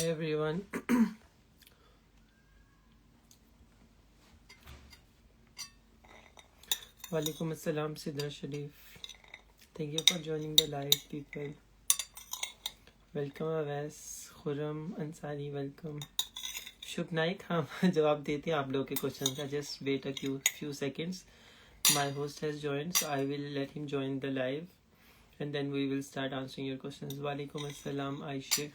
Hi everyone. Walaikum Assalam Sidra Sharif. Thank you for joining the live people. Welcome Awais, Khurram Ansari, welcome. Shub Naik, हम जवाब देते हैं आप लोगों के क्वेश्चन का. Just wait a few seconds. My host has joined, so I will let him join the live and then we will start answering your questions. Walaikum Assalam Aisha.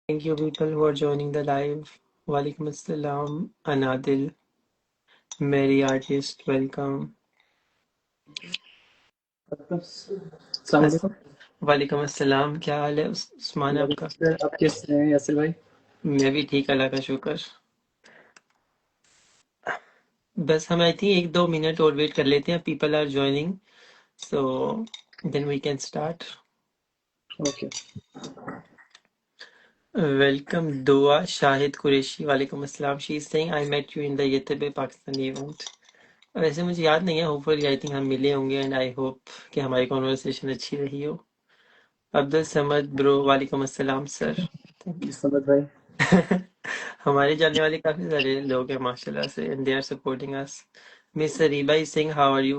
Thank you people who are joining the live. Walaikum Assalam Anadil. Mary Artist, welcome. वालेकुम अस्सलाम. क्या हाल है उस्मान आपका? आप कैसे हैं यासिर भाई? मैं भी ठीक, अल्लाह का शुक्र. बस हम आई थिंक 1-2 मिनट और वेट कर लेते हैं. People are joining, so then we can start. Okay. Welcome Dua Shahid Qureshi. वालेकुम अस्सलाम. She is saying I met you in the YTB Pakistani event. वैसे मुझे याद नहीं है, होपफुली आई थिंक हम मिले होंगे एंड आई होप कि हमारी कॉन्वर्सेशन अच्छी रही हो. अब्दुल समद ब्रो, वालेकुम अस्सलाम सर. Thank you. समझ भाई. हमारे जानने वाले काफी सारे लोग हैं माशाल्लाह से and they are supporting us. Miss Sariba is saying how are you?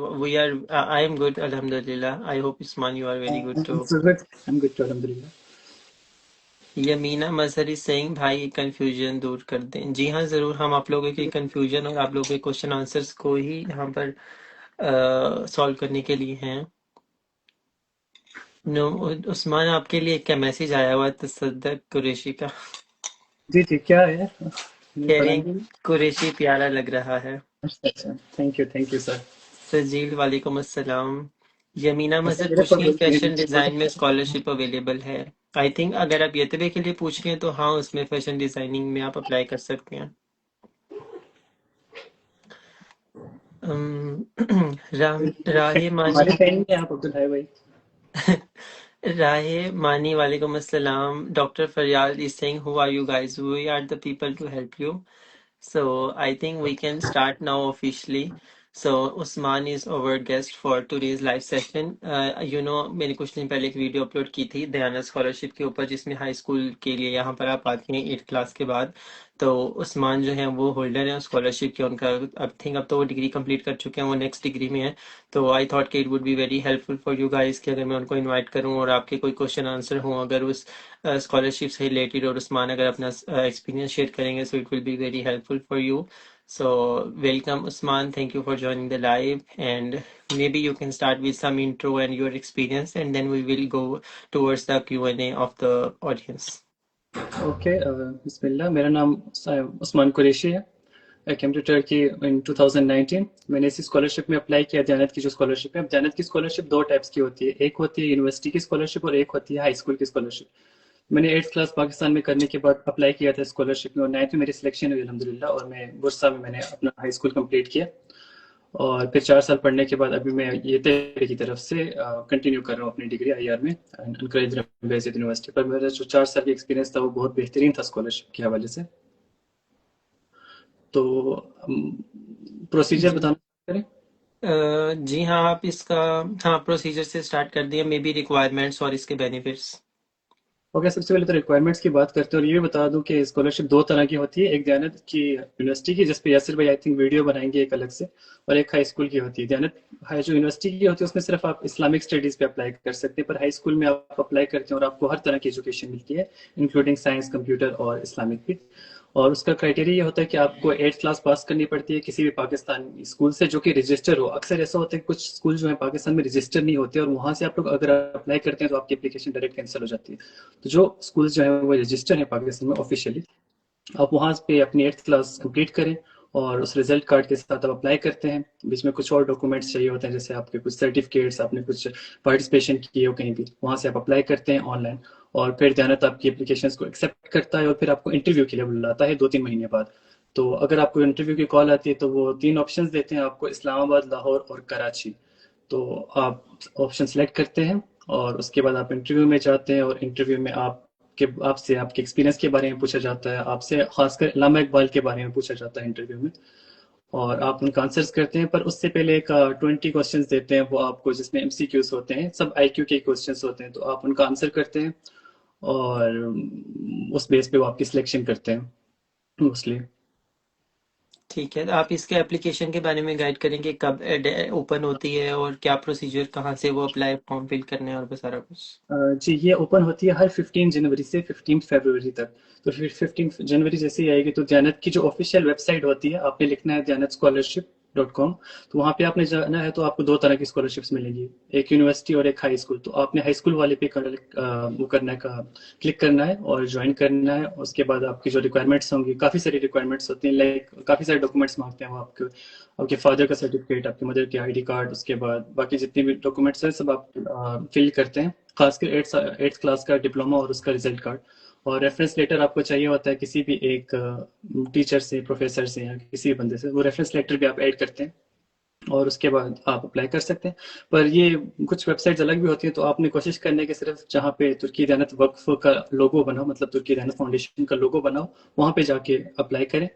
I am good alhamdulillah. I hope Usman you are very good too. I'm good too, alhamdulillah. Yamina Mazhar is saying भाई कंफ्यूजन दूर कर दें. जी हाँ जरूर, हम आप लोगों की कंफ्यूजन और आप लोगों के क्वेश्चन आंसर्स को ही यहाँ पर सॉल्व करने के लिए हैं. नो उस्मान, आपके लिए क्या मैसेज आया हुआ है तसद्दक कुरैशी का? जी जी, क्या है? कह कुरैशी प्यारा लग रहा है. अच्छा, थैंक यू सर. सजील वालेकुम अस्सलाम. यमीना वैसे मस्जिद मेरे पूछ रही है फैशन पास डिजाइन में स्कॉलरशिप अवेलेबल है. आई थिंक अगर आप येतबे के लिए पूछ रहे हैं तो हाँ, उसमें फैशन डिजाइनिंग में आप अप्लाई कर सकते हैं. राहे मानी हमारे टाइम में आप अब्दुल है भाई. राहे मानी वालेकुम अस्सलाम. डॉक्टर फरियाद is saying who are you guys? We are the people to help you. So I think we can start now officially. So Usman is our guest for today's live session. मैंने कुछ दिन पहले एक video upload की थी दयाना scholarship के ऊपर, जिसमें हाई स्कूल के लिए यहाँ पर आप आते हैं 8th क्लास के बाद. तो उस्मान जो है वो होल्डर है स्कॉलरशिप के. उनका अब तो वो डिग्री कंप्लीट कर चुके हैं, वो नेक्स्ट डिग्री में है. तो आई थॉट कि it would be very helpful for you guys कि अगर मैं उनको इनवाइट करूं और आपके कोई क्वेश्चन आंसर हो अगर उस स्कॉलरशिप से रिलेटेड, और उस्मान अगर अपना एक्सपीरियंस शेयर करेंगे, so it will be very helpful for you. So welcome Usman, thank you for joining the live, and maybe you can start with some intro and your experience and then we will go towards the Q&A of the audience. Okay, बिस्मिल्लाह. मेरा नाम उस्मान कुरैशी है. I came to Turkey in 2019. मैंने इसी scholarship में apply किया, दयानत की जो स्कॉलरशिप है. दयानत की स्कॉलरशिप दो टाइप्स की होती है. एक होती है यूनिवर्सिटी की स्कॉलरशिप और एक होती है हाई स्कूल की स्कॉलरशिप. मैंने 8th क्लास पाकिस्तान में करने के बाद अप्लाई किया था स्कॉलरशिप में और 9th में मेरी सिलेक्शन हुई अल्हम्दुलिल्लाह. और मैं बुरसा में मैंने अपना हाई स्कूल कंप्लीट किया और फिर 4 साल पढ़ने के बाद अभी मैं ये तेरे की तरफ से कंटिन्यू कर रहा हूँ अपनी डिग्री आईआर में अनकरेज बेसिक यूनिवर्सिटी पर. मेरा जो 4 साल का एक्सपीरियंस था वो बहुत बेहतरीन था स्कॉलरशिप के हवाले से. तो प्रोसीजर बताना करें. जी हाँ, आप इसका हाँ प्रोसीजर से स्टार्ट कर दिए, मे बी रिक्वायरमेंट्स और इसके बेनिफिट्स. ओके, सबसे पहले तो रिक्वायरमेंट्स की बात करते हैं और ये भी बता दूं कि स्कॉलरशिप दो तरह की होती है. एक दयानत की यूनिवर्सिटी की, जिस पे यासिर भाई आई थिंक वीडियो बनाएंगे एक अलग से, और एक हाई स्कूल की होती है. दयानत हाई जो यूनिवर्सिटी की होती है उसमें सिर्फ आप इस्लामिक स्टडीज पे अप्लाई कर सकते हैं, पर हाई स्कूल में आप अप्लाई करते हैं और आपको हर तरह की एजुकेशन मिलती है इंक्लूडिंग साइंस, कंप्यूटर और इस्लामिक भी. और उसका क्राइटेरिया ये होता है कि आपको 8th क्लास पास करनी पड़ती है किसी भी पाकिस्तानी स्कूल से जो कि रजिस्टर हो. अक्सर ऐसा होता है कि कुछ स्कूल जो है पाकिस्तान में रजिस्टर नहीं होते और वहां से आप लोग अगर अप्लाई करते हैं तो आपकी एप्लीकेशन डायरेक्ट कैंसिल हो जाती है. तो जो स्कूल जो है वो रजिस्टर है पाकिस्तान में ऑफिशियली, आप वहाँ पे अपनी 8th क्लास कंप्लीट करें और उस रिजल्ट कार्ड के साथ आप अप्लाई करते हैं. बीच में कुछ और डॉक्यूमेंट्स चाहिए होते हैं, जैसे आपके कुछ सर्टिफिकेट्स, आपने कुछ पार्टिसिपेशन किए हो कहीं भी, वहाँ से आप अप्लाई करते हैं ऑनलाइन. और फिर दयानत आपकी एप्लीकेशन को एक्सेप्ट करता है और फिर आपको इंटरव्यू के लिए बुलाता है 2-3 महीने बाद. तो अगर आपको इंटरव्यू की कॉल आती है तो वो 3 ऑप्शंस देते हैं आपको, इस्लामाबाद, लाहौर और कराची. तो आप ऑप्शन सेलेक्ट करते हैं और उसके बाद आप इंटरव्यू में जाते हैं और इंटरव्यू में आपसे आपके एक्सपीरियंस के बारे में पूछा जाता है, आपसे खासकर अल्लामा इकबाल के बारे में पूछा जाता है इंटरव्यू में. और आप उनका आंसर्स करते हैं, पर उससे पहले एक 20 क्वेश्चंस देते हैं वो आपको, जिसमें एमसीक्यूज होते हैं, सब आईक्यू के क्वेश्चंस होते हैं, तो आप उनका आंसर करते हैं और उस बेस पे वो आपकी सिलेक्शन करते हैं मोस्टली। ठीक है, आप इसके एप्लीकेशन के बारे में गाइड करेंगे, कब ओपन होती है और क्या प्रोसीजर, कहाँ से वो अप्लाई फॉर्म फिल करने हैं और वो सारा कुछ। जी, ये ओपन होती है हर 15 जनवरी से 15 फरवरी तक। तो फिर 15 जनवरी जैसे ही आएगी तो दयानत की जो ऑफिशियल वेबसाइट होती है, आपने लिखना है dyanat-scholarship.com। तो वहाँ पे आपने जाना है, तो आपको दो तरह की स्कॉलरशिप्स मिलेंगी, एक यूनिवर्सिटी और एक हाई स्कूल। तो आपने हाई स्कूल वाले पे वो करना का क्लिक करना है और ज्वाइन करना है। उसके बाद आपकी जो रिक्वायरमेंट्स होंगी, काफ़ी सारी रिक्वायरमेंट्स होती हैं, लाइक काफ़ी सारे डॉक्यूमेंट्स मांगते हैं वो आपके, आपके फादर का सर्टिफिकेट, आपके मदर के आईडी कार्ड, उसके बाद बाकी जितने भी डॉक्यूमेंट्स हैं सब आप फिल करते हैं। खासकर एट्थ क्लास का डिप्लोमा और उसका रिजल्ट कार्ड। और रेफरेंस लेटर आपको चाहिए होता है किसी भी एक टीचर से, प्रोफेसर से, या किसी भी बंदे से, वो रेफरेंस लेटर भी आप ऐड करते हैं और उसके बाद आप अप्लाई कर सकते हैं। पर ये कुछ वेबसाइट्स अलग भी होती हैं, तो आपने कोशिश करनी है कि सिर्फ जहाँ पे तुर्की दयानत वक्फ का लोगो बना हो, मतलब तुर्की दयानत फाउंडेशन का लोगो बना हो, वहाँ पे जाके अप्लाई करें।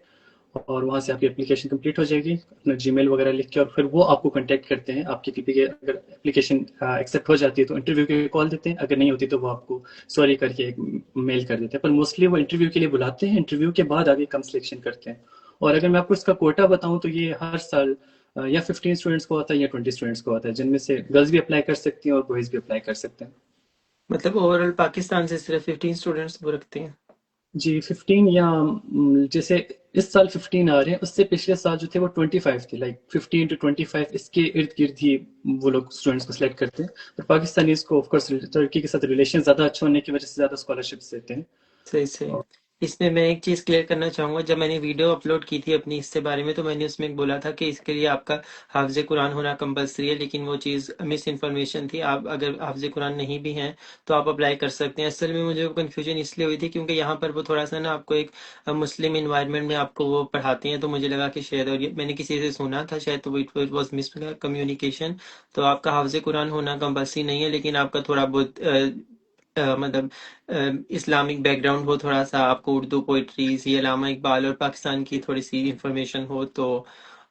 और वहाँ से आपकी एप्लीकेशन कंप्लीट हो जाएगी, अपना जीमेल वगैरह लिख के, और फिर वो आपको कांटेक्ट करते हैं। आपकी किसी के अगर एप्लीकेशन एक्सेप्ट हो जाती है तो इंटरव्यू के लिए कॉल देते हैं, अगर नहीं होती तो वो आपको सॉरी करके एक मेल कर देते हैं। पर मोस्टली वो इंटरव्यू के लिए बुलाते हैं, इंटरव्यू के बाद आगे कम सिलेक्शन करते हैं। और अगर मैं आपको इसका कोटा बताऊं तो ये हर साल या 15 स्टूडेंट्स को आता है या 20 स्टूडेंट्स को आता है, जिनमें से गर्ल्स भी अप्लाई कर सकती हैं और बॉयज भी अप्लाई कर सकते हैं। मतलब ओवरऑल पाकिस्तान से सिर्फ 15 स्टूडेंट्स वो रखते हैं। जी 15 या जैसे इस साल 15 आ रहे हैं, उससे पिछले साल जो थे वो 25 थे, लाइक 15 टू 25 इसके इर्द गिर्द ही वो लोग स्टूडेंट्स को सिलेक्ट करते हैं। और पाकिस्तानी इसको ऑफकोर्स तुर्की के साथ रिलेशन ज़्यादा अच्छे होने की वजह से ज़्यादा स्कॉलरशिप्स देते हैं। सही सही। इसमें मैं एक चीज़ क्लियर करना चाहूँगा, जब मैंने वीडियो अपलोड की थी अपनी इससे बारे में, तो मैंने उसमें बोला था कि इसके लिए आपका हाफ़िज़ कुरान होना कंपलसरी है, लेकिन वो चीज़ मिस इन्फॉर्मेशन थी। आप अगर हाफ़िज़ कुरान नहीं भी हैं तो आप अप्लाई कर सकते हैं। असल में मुझे वो कन्फ्यूजन इसलिए हुई थी क्योंकि यहाँ पर वो थोड़ा सा ना आपको एक मुस्लिम इन्वायरमेंट में आपको वो पढ़ाते हैं, तो मुझे लगा कि शायद, और ये मैंने किसी से सुना था शायद, तो इट वॉज मिस कम्युनिकेशन। तो आपका हाफ़िज़ कुरान होना कंपलसरी नहीं है, लेकिन आपका थोड़ा बहुत मतलब इस्लामिक बैकग्राउंड हो, थोड़ा सा आपको उर्दू पोइट्रीज या अल्लामा इकबाल और पाकिस्तान की थोड़ी सी इंफॉर्मेशन हो, तो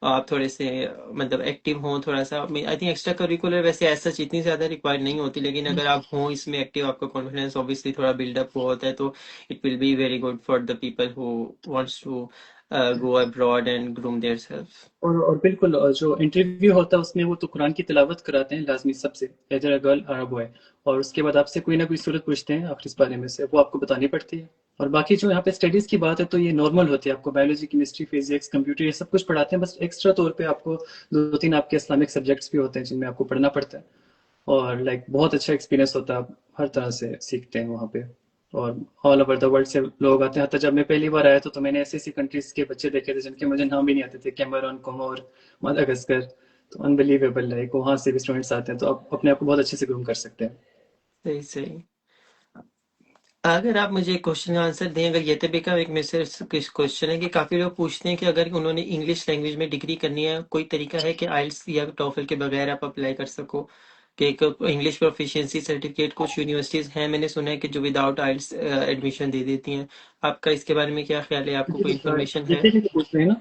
आप थोड़े से मतलब एक्टिव हो थोड़ा सा। आई थिंक एक्स्ट्रा करिकुलर वैसे ऐसा इतनी ज़्यादा रिक्वायर्ड नहीं होती, लेकिन अगर आप हो इसमें एक्टिव, आपका कॉन्फिडेंस ऑब्वियसली थोड़ा बिल्डअप हुआ होता है, तो it will be very good for the people who wants to go abroad and groom their self. और बिल्कुल जो इंटरव्यू होता है उसमें वो तो कुरान की तिलावत कराते हैं लाजमी सबसे, एदर अ गर्ल और अ बॉय। और उसके बाद आपसे कोई ना कोई सूरत पूछते हैं आखिर इस बारे में से, वो आपको बतानी पड़ती है। और बाकी जो यहाँ पे स्टडीज की बात है तो ये नॉर्मल होती है, आपको बायोलॉजी, केमिस्ट्री, फिजिक्स, कंप्यूटर ये सब कुछ पढ़ाते हैं। बस एक्स्ट्रा तौर पे आपको दो तीन आपके इस्लामिक सब्जेक्ट्स भी होते हैं जिनमें आपको पढ़ना पड़ता है। और लाइक बहुत अच्छा एक्सपीरियंस होता है, आप हर तरह से सीखते हैं वहाँ पे। और ऑल ओवर द वर्ल्ड से लोग आते हैं। तो जब मैं पहली बार आया तो मैंने ऐसी ऐसी कंट्रीज के बच्चे देखे थे जिनके मुझे नाम भी नहीं आते थे, कैमरून, कोमोर, मदागास्कर। तो अनबिलीवेबल, लाइक वहाँ से भी स्टूडेंट्स आते हैं, तो आप अपने आप को बहुत अच्छे से ग्रूम कर सकते हैं। सही सही। अगर आप मुझे क्वेश्चन का आंसर दें, अगर ये तबी का एक मेरे से क्वेश्चन है कि काफी लोग पूछते हैं कि अगर उन्होंने इंग्लिश लैंग्वेज में डिग्री करनी है, कोई तरीका है कि आइल्स या टॉफल के बगैर आप अप्लाई कर सको, कि एक इंग्लिश प्रोफिशिएंसी सर्टिफिकेट कुछ यूनिवर्सिटीज हैं मैंने सुना है कि जो विदाउट आइल्स एडमिशन दे देती हैं। आपका इसके बारे में क्या ख्याल है, आपको कोई इन्फॉर्मेशन ये है? भी पूछ रहे हैं ना?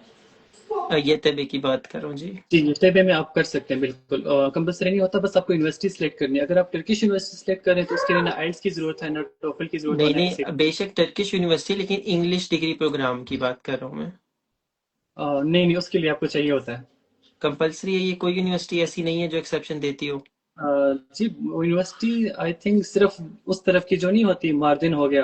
ये तबी की बात कर रहा हूँ जी। जी, ये में आप कर सकते हैं बिल्कुल। कंपलसरी नहीं होता, बस आपको यूनिवर्सिटी सिलेक्ट करनी है। अगर आप टर्किश यूनिवर्सिटी सिलेक्ट करें तो उसके लिए ना आइल्स की जरूरत है, ना टोफल की जरूरत हो, नहीं ना नहीं, एसएटी। बेशक टर्किश यूनिवर्सिटी, लेकिन इंग्लिश डिग्री प्रोग्राम की बात कर रहा हूँ मैं। नहीं नहीं, उसके लिए आपको चाहिए होता है। कंपलसरी है ये? कोई यूनिवर्सिटी ऐसी नहीं है जो एक्सेप्शन देती हो? जी, यूनिवर्सिटी आई थिंक सिर्फ उस तरफ की जो नहीं होती, मार्जिन हो गया,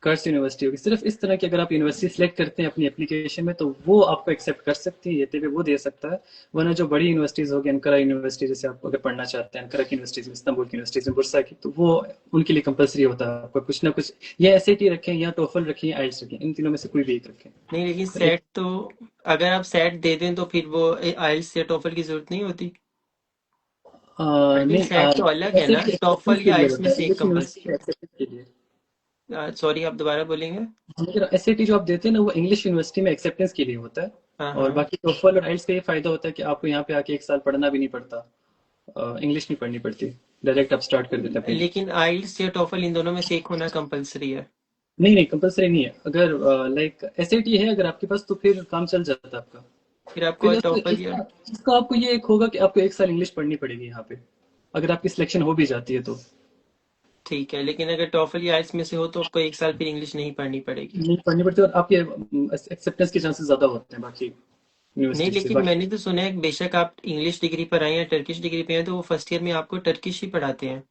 कर्स यूनिवर्सिटी होगी, सिर्फ इस तरह की अगर आप यूनिवर्सिटी सिलेक्ट करते हैं अपनी एप्लीकेशन में तो वो आपको एक्सेप्ट कर सकती है, ये तो वो दे सकता है। वरना जो बड़ी यूनिवर्सिटीज होगी, अनकरा यूनिवर्सिटी, जैसे आप अगर पढ़ना चाहते हैं अनकरा की यूनिवर्सिटीज में, इस्तांबुल की यूनिवर्सिटीज में, बुर्सा की, तो वो उनके लिए कंपलसरी होता है आपको कुछ ना कुछ, या एसएटी रखें या टोफल रखें या आइल्स रखें, इन तीनों में से कोई भी एक रखें। नहीं, लेकिन पर एक सेट तो, अगर आप सेट दे दें तो फिर वो आइल्स या टॉफल की जरूरत नहीं होती। आई थिंक नहीं, सेट तो अलग है ना, एसएटी टॉफल एक्सेप्टेंस के या लिए आइल्स में होता है, से एक इंग्लिश यूनिवर्सिटी कंपलसरी। एक्सेप्टेंस के लिए। सॉरी, आप दोबारा बोलेंगे? एसएटी जो आप देते हैं ना, वो इंग्लिश यूनिवर्सिटी में एक्सेप्टेंस के लिए होता है। हाँ और हाँ। बाकी टोफल और आइल्स का ये फायदा होता है कि आपको यहाँ पे आके एक साल पढ़ना भी नहीं पड़ता, इंग्लिश नहीं पढ़नी पड़ती, डायरेक्ट आप स्टार्ट कर देते हैं अपनी। लेकिन आइल्स या टॉफल इन दोनों में से एक होना कंपलसरी है? नहीं नहीं, कंपलसरी नहीं है। अगर लाइक एसएटी है अगर आपके पास तो फिर काम चल जाता है आपका। फिर आपको फिर उसको टॉफल या इसका आपको ये एक होगा कि आपको एक साल इंग्लिश पढ़नी पड़ेगी यहाँ पे, अगर आपकी सिलेक्शन हो भी जाती है तो। ठीक है, लेकिन अगर टॉफल या आइल्स में से हो तो आपको एक साल फिर इंग्लिश नहीं पढ़नी पड़ेगी। नहीं पढ़नी पड़ती, और आपके एक्सेप्टेंस के चांसेस ज्यादा होते हैं बाकी नहीं, यूनिवर्सिटी से लेकिन बाकी। मैंने तो सुना है बेशक आप इंग्लिश डिग्री पर आए या टर्किश डिग्री पे आए तो वो फर्स्ट ईयर में आपको टर्किश ही पढ़ाते हैं।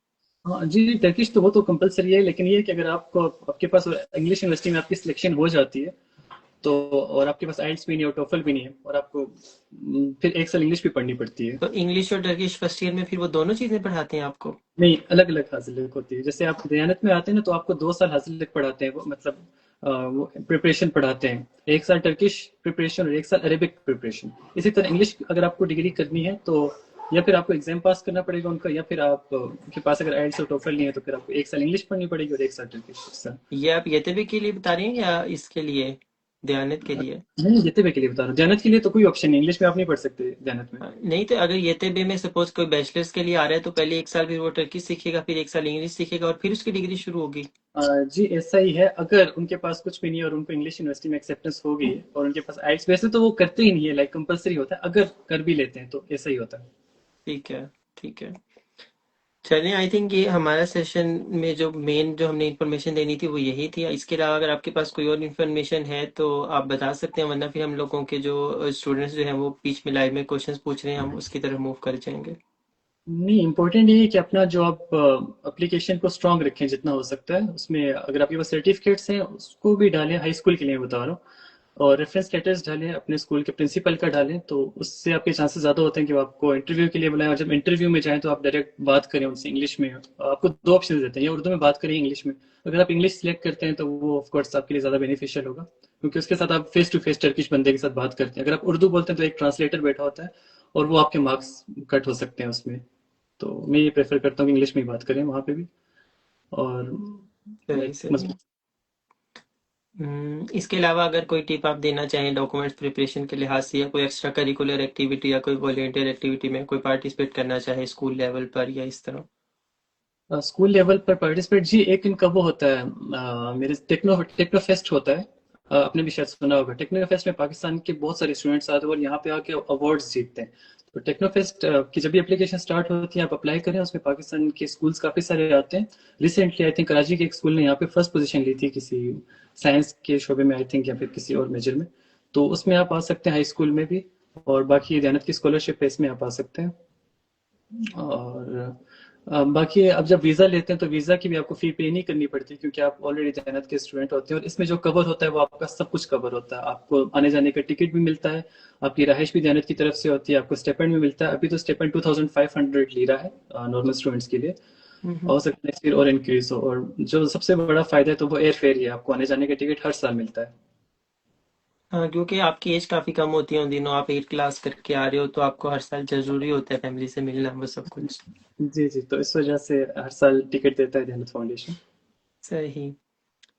हाँ जी जी, टर्किश तो वो तो कंपलसरी है, लेकिन ये है कि अगर आपको आपके पास इंग्लिश यूनिवर्सिटी में आपकी सिलेक्शन हो जाती है तो, और आपके पास आइल्स भी नहीं और टोफल भी नहीं है, और आपको फिर एक साल इंग्लिश भी पढ़नी पड़ती है। तो इंग्लिश और टर्किश फर्स्ट ईयर में फिर वो दोनों चीजें पढ़ाते हैं आपको? नहीं, अलग अलग हाजिर होती है। जैसे आप दयानत में आते हैं ना, तो आपको 2 साल हाजिर पढ़ाते हैं वो, मतलब वो प्रिपरेशन पढ़ाते हैं, एक साल टर्किश प्रिपरेशन और एक साल अरेबिक प्रिपरेशन। इसी तरह इंग्लिश अगर आपको डिग्री करनी है तो या फिर आपको एग्जाम पास करना पड़ेगा उनका, या फिर आप के पास अगर आइल्स और टोफल नहीं है तो फिर आपको एक साल इंग्लिश पढ़नी पड़ेगी और एक साल टर्किश। ये आप येतेबे के लिए बता रहे हैं या इसके लिए, दयानत के लिए? नहीं, जितने के लिए बता रहा हूँ, दयानत के लिए तो कोई ऑप्शन नहीं, इंग्लिश में आप नहीं पढ़ सकते दयानत में। नहीं, तो अगर येतेबे में सपोज कोई बैचलर्स के लिए आ रहा है तो पहले एक साल फिर वो टर्किश सीखेगा, फिर एक साल इंग्लिश सीखेगा और फिर उसकी डिग्री शुरू होगी। जी ऐसा ही है, अगर उनके पास कुछ भी नहीं है और उनको इंग्लिश यूनिवर्सिटी में एक्सेप्टेंस हो गई है और उनके पास आइल्स, वैसे तो वो करते ही नहीं है, लाइक कंपलसरी होता है, अगर कर भी लेते हैं तो ऐसा ही होता है। ठीक है, ठीक है। चलिए, आई थिंक ये हमारा सेशन में जो मेन जो हमने इन्फॉर्मेशन देनी थी वो यही थी। इसके अलावा अगर आपके पास कोई और इन्फॉर्मेशन है तो आप बता सकते हैं, वरना फिर हम लोगों के जो स्टूडेंट्स जो हैं वो बीच में लाइव में क्वेश्चंस पूछ रहे हैं, हम उसकी तरफ मूव कर जाएंगे। नहीं, इम्पोर्टेंट ये है कि अपना जो आप एप्लीकेशन को स्ट्रांग रखें जितना हो सकता है उसमें। अगर आपके पास सर्टिफिकेट्स हैं उसको भी डालें, हाई स्कूल के लिए बता रहा हूँ, और रेफरेंस लेटर्स डालें, अपने स्कूल के प्रिंसिपल का डालें, तो उससे आपके चांसेस ज़्यादा होते हैं कि वो आपको इंटरव्यू के लिए बुलाएं, और जब इंटरव्यू में जाएं तो आप डायरेक्ट बात करें उनसे इंग्लिश में। आपको दो ऑप्शन देते हैं, या उर्दू में बात करें इंग्लिश में। अगर आप इंग्लिश सिलेक्ट करते हैं तो वो ऑफ कोर्स आपके लिए ज़्यादा बेनिफिशियल होगा, क्योंकि उसके साथ आप फेस टू फेस टर्किश बंदे के साथ बात करते हैं। अगर आप उर्दू बोलते हैं तो एक ट्रांसलेटर बैठा होता है और वो आपके मार्क्स कट हो सकते हैं उसमें। तो मैं ये प्रेफर करता हूँ कि इंग्लिश में ही बात करें वहाँ पे भी। और सही लाइक सही। इसके अलावा अगर कोई टिप आप देना चाहें डॉक्यूमेंट्स प्रिपरेशन के लिहाज से, या कोई एक्स्ट्रा करिकुलर एक्टिविटी या कोई वॉलेंटियर एक्टिविटी में कोई पार्टिसिपेट करना चाहे स्कूल लेवल पर या इस तरह? स्कूल लेवल पर पार्टिसिपेट, जी एक इनका वो होता है, मेरे टेक्नो टेक्नो फेस्ट होता है। आपने भी शायद सुना होगा, टेक्नो फेस्ट में पाकिस्तान के बहुत सारे स्टूडेंट्स आते हैं और यहाँ पे आके अवार्ड्स जीतते हैं। तो टेक्नो फेस्ट की जब भी एप्लीकेशन स्टार्ट होती है आप अप्लाई करें, उसमें पाकिस्तान के स्कूल्स काफी सारे आते हैं। रिसेंटली आई थिंक कराची के एक स्कूल ने यहाँ पे फर्स्ट पोजीशन ली थी किसी साइंस के शोबे में आई थिंक, या फिर किसी और मेजर में। तो उसमें आप आ सकते हैं हाई स्कूल में भी, और बाकी दयानत की स्कॉलरशिप है इसमें आप आ सकते हैं। और बाकी अब जब वीज़ा लेते हैं तो वीज़ा की भी आपको फ़ी पे नहीं करनी पड़ती, क्योंकि आप ऑलरेडी जन्नत के स्टूडेंट होते हैं, और इसमें जो कवर होता है वो आपका सब कुछ कवर होता है। आपको आने जाने का टिकट भी मिलता है, आपकी रहाइश भी जन्नत की तरफ से होती है, आपको स्टेपेंड भी मिलता है। अभी तो स्टेपेंड 2500 ले रहा है नॉर्मल स्टूडेंट्स के लिए, हम्म। हो सकता है फिर और इंक्रीज हो। और जो सबसे बड़ा फायदा है तो वो एयर फेयर ही है, आपको आने जाने का टिकट हर साल मिलता है। हाँ, क्योंकि आपकी एज काफी कम होती है उन दिनों, आप 8 क्लास करके आ रहे हो तो आपको हर साल जरूरी होता है फैमिली से मिलना, वो सब कुछ। जी जी, तो इस वजह से हर साल टिकट देता है जन्नत फाउंडेशन। सही।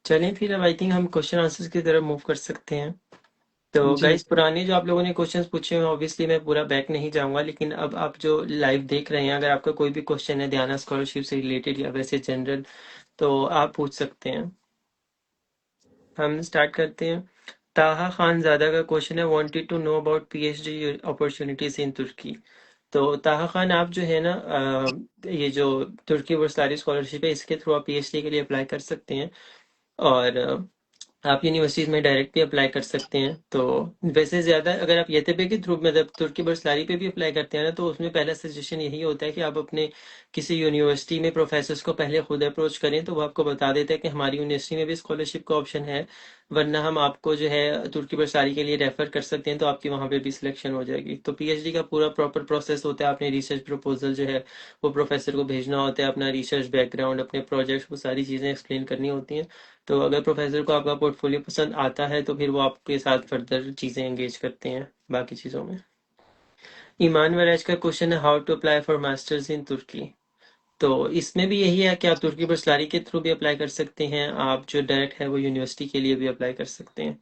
चलें फिर, अब आई थिंक हम क्वेश्चन आंसर्स की तरफ मूव कर सकते हैं। तो जी गाइस, पुराने जो आप लोगों ने क्वेश्चंस पूछे हैं ऑब्वियसली मैं पूरा बैक नहीं जाऊंगा, लेकिन अब आप जो लाइव देख रहे हैं अगर आपका कोई भी क्वेश्चन है ध्यान स्कॉलरशिप से रिलेटेड या वैसे जनरल, तो आप पूछ सकते हैं। हम स्टार्ट करते हैं। ताहा खान ज़ादा का क्वेश्चन है, wanted to know about PhD opportunities in Turkey. तो ताहा खान, आप जो है ना ये जो तुर्की वर्सारी स्कॉलरशिप है इसके थ्रू आप पीएचडी के लिए अप्लाई कर सकते हैं। और आप यूनिवर्सिटीज में डायरेक्ट भी अप्लाई कर सकते हैं। तो वैसे ज़्यादा अगर आप येतेबे के थ्रू मतलब तुर्की बर्सलारी पे भी अप्लाई करते हैं ना, तो उसमें पहला सजेशन यही होता है कि आप अपने किसी यूनिवर्सिटी में प्रोफेसर्स को पहले खुद अप्रोच करें, तो वो आपको बता देते हैं कि हमारी यूनिवर्सिटी में भी स्कॉलरशिप का ऑप्शन है, वरना हम आपको जो है तुर्की बर्सारी के लिए रेफर कर सकते हैं, तो आपकी वहाँ पे भी सिलेक्शन हो जाएगी। तो पीएचडी का पूरा प्रॉपर प्रोसेस होता है, आपने रिसर्च प्रपोजल जो है वो प्रोफेसर को भेजना होता है, अपना रिसर्च बैकग्राउंड, अपने प्रोजेक्ट्स, वो सारी चीज़ें एक्सप्लेन करनी होती हैं। तो अगर प्रोफेसर को आपका पोर्टफोलियो पसंद आता है तो फिर वो आपके साथ फर्दर चीज़ें एंगेज करते हैं बाकी चीज़ों में। ईमान वराज का क्वेश्चन है, how to apply for masters in Turkey. तो इसमें भी यही है कि आप तुर्की बर्सलारी के थ्रू भी अप्लाई कर सकते हैं, आप जो डायरेक्ट है वो यूनिवर्सिटी के लिए भी अप्लाई कर सकते हैं।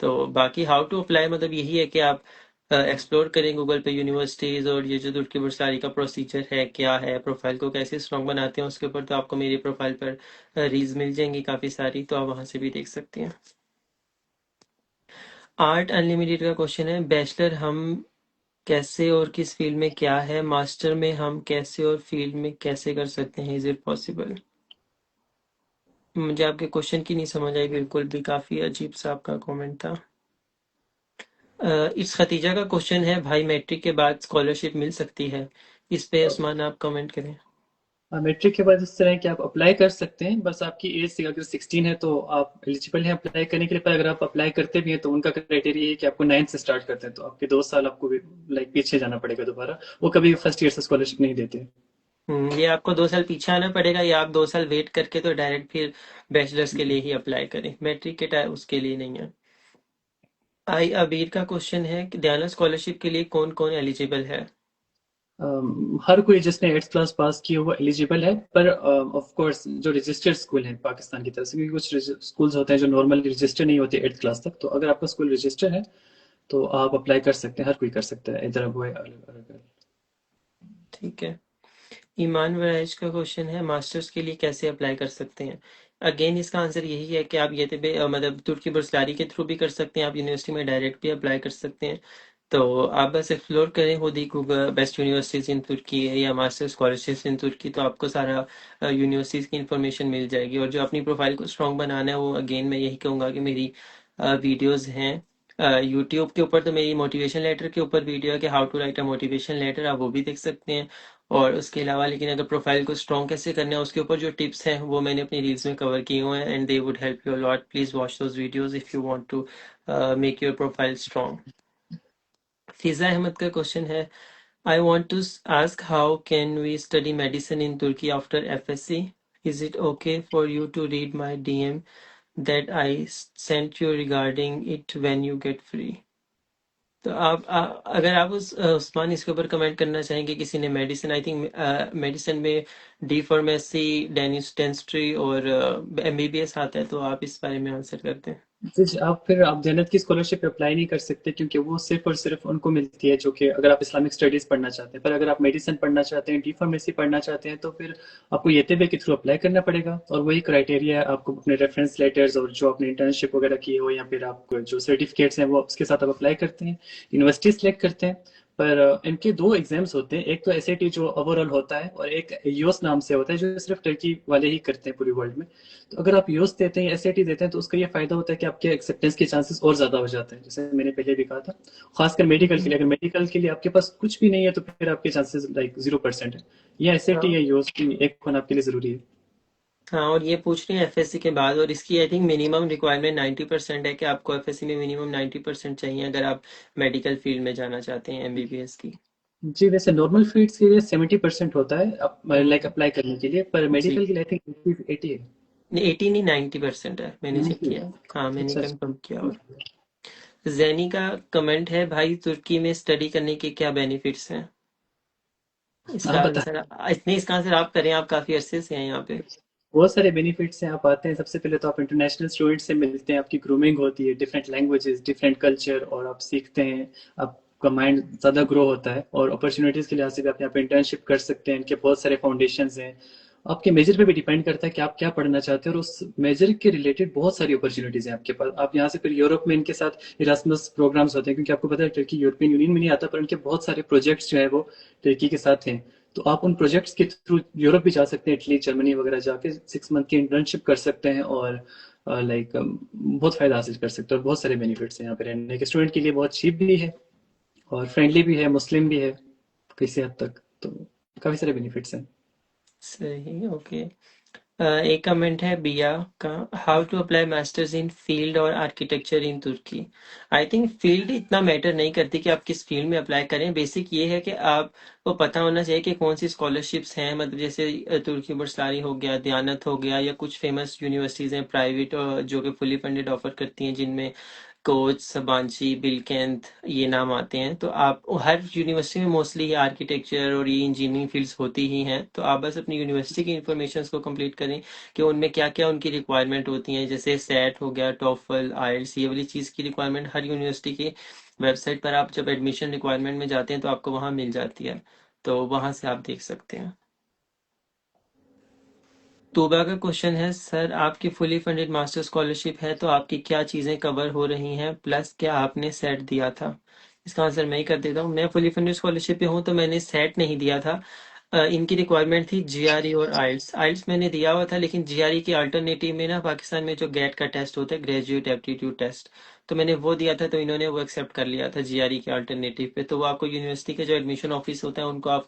तो बाकी हाउ टू अप्लाई मतलब यही है कि आप एक्सप्लोर करें गूगल पे यूनिवर्सिटीज, और ये जो तुर्की बर्सलारी का प्रोसीजर है क्या है, प्रोफाइल को कैसे स्ट्रॉन्ग बनाते हैं उसके ऊपर तो आपको मेरी प्रोफाइल पर रील्स मिल जाएंगी काफ़ी सारी, तो आप वहाँ से भी देख सकते हैं। आर्ट अनलिमिटेड का क्वेश्चन है, बैचलर हम कैसे और किस फील्ड में क्या है, मास्टर में हम कैसे और फील्ड में कैसे कर सकते हैं, इज इट पॉसिबल? मुझे आपके क्वेश्चन की नहीं समझ आई बिल्कुल भी, काफी अजीब सा आपका कमेंट था। इस खतीजा का क्वेश्चन है, भाई मैट्रिक के बाद स्कॉलरशिप मिल सकती है? इस पे उस्मान आप कमेंट करें। मेट्रिक के बाद इस तरह है कि आप अप्लाई कर सकते हैं, बस आपकी एज अगर 16 है तो आप एलिजिबल हैं अप्लाई करने के लिए। पर अगर आप अप्लाई करते भी हैं तो उनका क्राइटेरिया है कि आपको 9 से स्टार्ट करते हैं, तो आपके 2 साल आपको लाइक पीछे जाना पड़ेगा दोबारा। वो कभी फर्स्ट ईयर से स्कॉलरशिप नहीं देते। ये आपको 2 साल पीछे आना पड़ेगा, या आप 2 साल वेट करके तो डायरेक्ट फिर बैचलर्स के लिए ही अप्लाई करें, मैट्रिक के टाइम उसके लिए नहीं है। आई अबीर का क्वेश्चन है कि दयाना स्कॉलरशिप के लिए कौन कौन एलिजिबल है? हर कोई जिसने 8th क्लास पास की हो वो एलिजिबल है, पर ऑफ कोर्स जो रजिस्टर्ड स्कूल है पाकिस्तान की तरफ से, क्योंकि कुछ स्कूल्स होते हैं जो नॉर्मली रजिस्टर नहीं होते 8th क्लास तक, तो अगर आपका स्कूल रजिस्टर है तो आप अप्लाई कर सकते हैं। हर कोई कर सकता है, इधर वो अलग अलग। ठीक है। ईमान वराइज का क्वेश्चन है, मास्टर्स के लिए कैसे अप्लाई कर सकते हैं? अगेन इसका आंसर यही है कि आप ये मतलब तुर्की बुर्सलारी के थ्रू भी कर सकते हैं, आप यूनिवर्सिटी में डायरेक्ट भी अप्लाई कर सकते हैं। तो आप बस एक्सप्लोर करें खुद ही गूगल बेस्ट यूनिवर्सिटीज इन तुर्की है या मास्टर स्कॉलरशिप इन तुर्की, तो आपको सारा यूनिवर्सिटीज की इंफॉर्मेशन मिल जाएगी। और जो अपनी प्रोफाइल को स्ट्रॉन्ग बनाना है, वो अगेन मैं यही कहूँगा कि मेरी वीडियोस हैं यूट्यूब के ऊपर, तो मेरी मोटिवेशन लेटर के ऊपर वीडियो है कि how to write a motivation letter, आप वो भी देख सकते हैं। और उसके अलावा लेकिन अगर प्रोफाइल को स्ट्रॉन्ग कैसे करना है, उसके ऊपर जो टिप्स हैं वो मैंने अपनी रील्स में कवर किए हुए हैं, and they would help you a lot. Please watch those videos if you want to make your profile strong. Fiza Ahmed का क्वेश्चन है, I want to ask, how can we study medicine in Turkey after FSC? Is it okay for you to read my DM that I sent you regarding it when you get free? तो अगर आप उस्मान इसके ऊपर comment करना चाहेंगे, किसी ने medicine, I think medicine में डी फार्मेसी, डेंटिस्ट्री और एमबीबीएस आता है, तो आप इस बारे में आंसर करते हैं। आप फिर आप जन्नत की स्कॉलरशिप अप्लाई नहीं कर सकते, क्योंकि वो सिर्फ और सिर्फ उनको मिलती है जो कि अगर आप इस्लामिक स्टडीज पढ़ना चाहते हैं। पर अगर आप मेडिसिन पढ़ना चाहते हैं, डी फार्मेसी पढ़ना चाहते हैं, तो फिर आपको येतेबे के थ्रू अप्लाई करना पड़ेगा। और वही क्राइटेरिया है, आपको अपने रेफरेंस लेटर्स और जो आपने इंटर्नशिप वगैरह की हो या फिर आपको जो सर्टिफिकेट्स हैं वो उसके साथ आप अप्लाई करते हैं, यूनिवर्सिटी सेलेक्ट करते हैं। पर इनके दो एग्जाम्स होते हैं, एक तो एसएटी जो ओवरऑल होता है, और एक यूएस नाम से होता है जो सिर्फ टर्की वाले ही करते हैं पूरी वर्ल्ड में। तो अगर आप यूएस देते हैं या एसएटी देते हैं तो उसका ये फायदा होता है कि आपके एक्सेप्टेंस के चांसेस और ज्यादा हो जाते हैं, जैसे मैंने पहले भी कहा था। खासकर मेडिकल के लिए, अगर मेडिकल के लिए आपके पास कुछ भी नहीं है तो फिर आपके चांसेस लाइक 0% है। या एसएटी हाँ। या यूएस एक होना आपके लिए जरूरी है। हाँ, और ये पूछ रही है एफएससी के बाद, और इसकी आई थिंक मिनिमम रिक्वायरमेंट 90% है कि आपको एफएससी में मिनिमम 90% चाहिए अगर आप मेडिकल फील्ड में जाना चाहते हैं एमबीबीएस की। जी, वैसे नॉर्मल फील्ड्स के लिए 70% होता है लाइक हम्म, अप्लाई करने के लिए, पर जी। मेडिकल के लिए आई थिंक 80 है। 80 नहीं, 90% है, मैंने चेक 90 किया। है। हाँ, मैंने अच्छा अच्छा। कंफर्म किया। और जैनी का कमेंट है, भाई तुर्की में स्टडी करने के क्या बेनिफिट्स हैं? इसका आप बता। आंसर इतने इसका आंसर आप करें, आप काफी अरसे से हैं यहाँ पे। बहुत सारे बेनिफिट्स हैं। आप आते हैं, सबसे पहले तो आप इंटरनेशनल स्टूडेंट से मिलते हैं, आपकी ग्रूमिंग होती है, डिफरेंट लैंग्वेजेस, डिफरेंट कल्चर, और आप सीखते हैं। आपका माइंड ज़्यादा ग्रो होता है, और अपॉर्चुनिटीज़ के लिहाज से भी आप यहाँ पे इंटर्नशिप कर सकते हैं। इनके बहुत सारे फाउंडेशंस हैं। आपके मेजर पे भी डिपेंड करता है कि आप क्या पढ़ना चाहते हैं, और उस मेजर के रिलेटेड बहुत सारी अपॉर्चुनिटीज़ हैं आपके पास। आप यहाँ से फिर यूरोप में इनके साथ इरास्मस प्रोग्राम्स होते हैं, क्योंकि आपको पता है टर्की यूरोपियन यूनियन में नहीं आता, पर उनके बहुत सारे प्रोजेक्ट्स जो है वो टर्की के साथ हैं। तो आप उन प्रोजेक्ट्स के थ्रू यूरोप भी जा सकते हैं, इटली जर्मनी वगैरह जाके 6 मंथ की इंटर्नशिप कर सकते हैं, और लाइक बहुत फायदा हासिल कर सकते हैं। और बहुत सारे बेनिफिट्स हैं यहाँ पे रहने के। स्टूडेंट के लिए बहुत चीप भी है, और फ्रेंडली भी है, मुस्लिम भी है किसी हद तक, तो काफी सारे बेनिफिट्स हैं। सही, ओके। एक कमेंट है बिया का, how to apply masters in field और architecture in Turki? I think field इतना मैटर नहीं करती कि आप किस फील्ड में अप्लाई करें, बेसिक ये है कि आपको पता होना चाहिए कि कौन सी स्कॉलरशिप्स हैं, मतलब जैसे तुर्की बुर्सलारी हो गया, दयानत हो गया, या कुछ फेमस यूनिवर्सिटीज हैं प्राइवेट जो कि फुली फंडेड ऑफर करती हैं, जिनमें कोच, सबांची, बिलकेंत, ये नाम आते हैं। तो आप हर यूनिवर्सिटी में मोस्टली ये आर्किटेक्चर और ये इंजीनियरिंग फील्ड्स होती ही हैं, तो आप बस अपनी यूनिवर्सिटी की इंफॉर्मेशन को कंप्लीट करें कि उनमें क्या क्या उनकी रिक्वायरमेंट होती हैं, जैसे सेट हो गया, टॉफल, आइल्स, ये वाली चीज़ की रिक्वायरमेंट हर यूनिवर्सिटी की वेबसाइट पर आप जब एडमिशन रिक्वायरमेंट में जाते हैं तो आपको वहाँ मिल जाती है, तो वहाँ से आप देख सकते हैं। तोबा का क्वेश्चन है, सर आपकी फुली फंडेड मास्टर स्कॉलरशिप है तो आपकी क्या चीज़ें कवर हो रही हैं, प्लस क्या आपने सेट दिया था? इसका आंसर मैं ही कर देता हूँ। मैं फुली फंडेड स्कॉलरशिप पे हूँ तो मैंने सेट नहीं दिया था। इनकी रिक्वायरमेंट थी जीआरई और आइल्स। आइल्स मैंने दिया हुआ था, लेकिन जीआरई के अल्टरनेटिव में ना पाकिस्तान में जो गेट का टेस्ट होता है, ग्रेजुएट एप्टीट्यूड टेस्ट, तो मैंने वो दिया था, तो इन्होंने वो एक्सेप्ट कर लिया था जीआरई के अल्टरनेटिव पे। तो वो आपको यूनिवर्सिटी के जो एडमिशन ऑफिस होता है उनको आप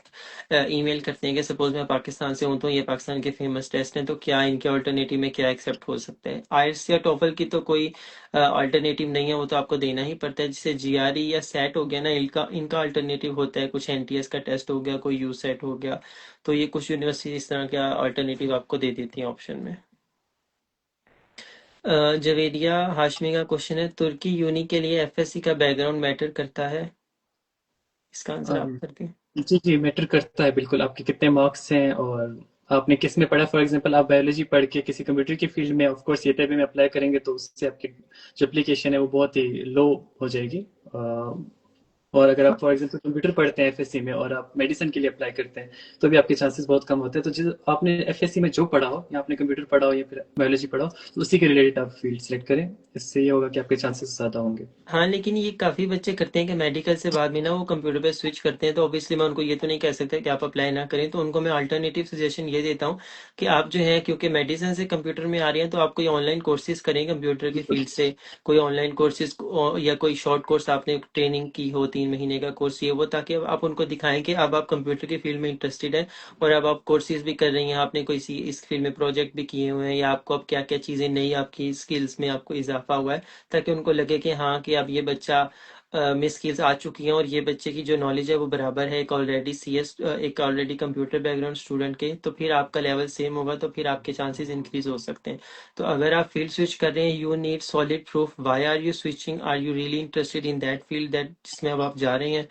ईमेल करते हैं कि सपोज मैं पाकिस्तान से हूँ तो ये पाकिस्तान के फेमस टेस्ट हैं, तो क्या इनके अल्टरनेटिव में क्या एक्सेप्ट हो सकता है। आइल्स या टोफल की तो कोई अल्टरनेटिव नहीं है, वो तो आपको देना ही पड़ता है। जैसे जीआरई या सेट हो गया ना, इनका इनका अल्टरनेटिव होता है, कुछ एनटीएस का टेस्ट हो गया, कोई यू सेट हो गया, तो ये कुछ यूनिवर्सिटी इस तरह का अल्टरनेटिव आपको दे देती हैं ऑप्शन में। जवेरिया हाशमी का क्वेश्चन है, तुर्की यूनी के लिए एफएससी का बैकग्राउंड मैटर करता है? इसका आंसर आप अम, कर दें। जी जी, मैटर करता है बिल्कुल। आपके कितने मार्क्स हैं और आपने किस में पढ़ा। फॉर एग्जांपल आप बायोलॉजी पढ़ के किसी कंप्यूटर की फील्ड में ऑफ कोर्स सीटेट में अप्लाई करेंगे तो उससे आपकी जो एप्लीकेशन है वो बहुत ही लो हो जाएगी। और अगर आप फॉर एग्जांपल कंप्यूटर पढ़ते हैं एफएससी में और आप मेडिसिन के लिए अप्लाई करते हैं तो भी आपके चांसेस बहुत कम होते हैं। तो जिस आपने एफएससी में जो पढ़ा हो या आपने कंप्यूटर पढ़ा हो या फिर बायोलॉजी पढ़ा हो तो उसी के रिलेटेड आप फील्ड सेलेक्ट करें। इससे ये होगा कि आपके चांसेस ज़्यादा होंगे। हाँ, लेकिन ये काफी बच्चे करते हैं कि मेडिकल से बाद में ना वो कंप्यूटर पे स्विच करते हैं, तो ऑब्वियसली मैं उनको ये तो नहीं कह सकता कि आप अप्लाई ना करें। तो उनको मैं अल्टरनेटिव सजेशन ये देता हूँ कि आप जो है, क्योंकि मेडिसिन से कंप्यूटर में आ रही हैं, तो आप कोई ऑनलाइन कोर्सेज करें कंप्यूटर की बिल्कुल। फील्ड से। कोई ऑनलाइन कोर्सेज या कोई शॉर्ट कोर्स आपने ट्रेनिंग की हो, 3 महीने का कोर्स ये वो, ताकि आप उनको दिखाएं कि अब आप कंप्यूटर की फील्ड में इंटरेस्टेड है और अब आप कोर्सेज भी कर रही हैं, आपने कोई इस फील्ड में प्रोजेक्ट भी किए हुए हैं, या आपको अब क्या क्या चीजें नई आपकी स्किल्स में आपको इजाफा हुआ है, ताकि उनको लगे कि हाँ कि अब ये बच्चा में स्किल्स आ चुकी हैं और ये बच्चे की जो नॉलेज है वो बराबर है एक ऑलरेडी सीएस, एक ऑलरेडी कंप्यूटर बैकग्राउंड स्टूडेंट के, तो फिर आपका लेवल सेम होगा, तो फिर आपके चांसेस इंक्रीज हो सकते हैं। तो अगर आप फील्ड स्विच कर रहे हैं, you need solid proof why are you switching, are you really interested in that field that जिसमें अब आप जा रहे हैं।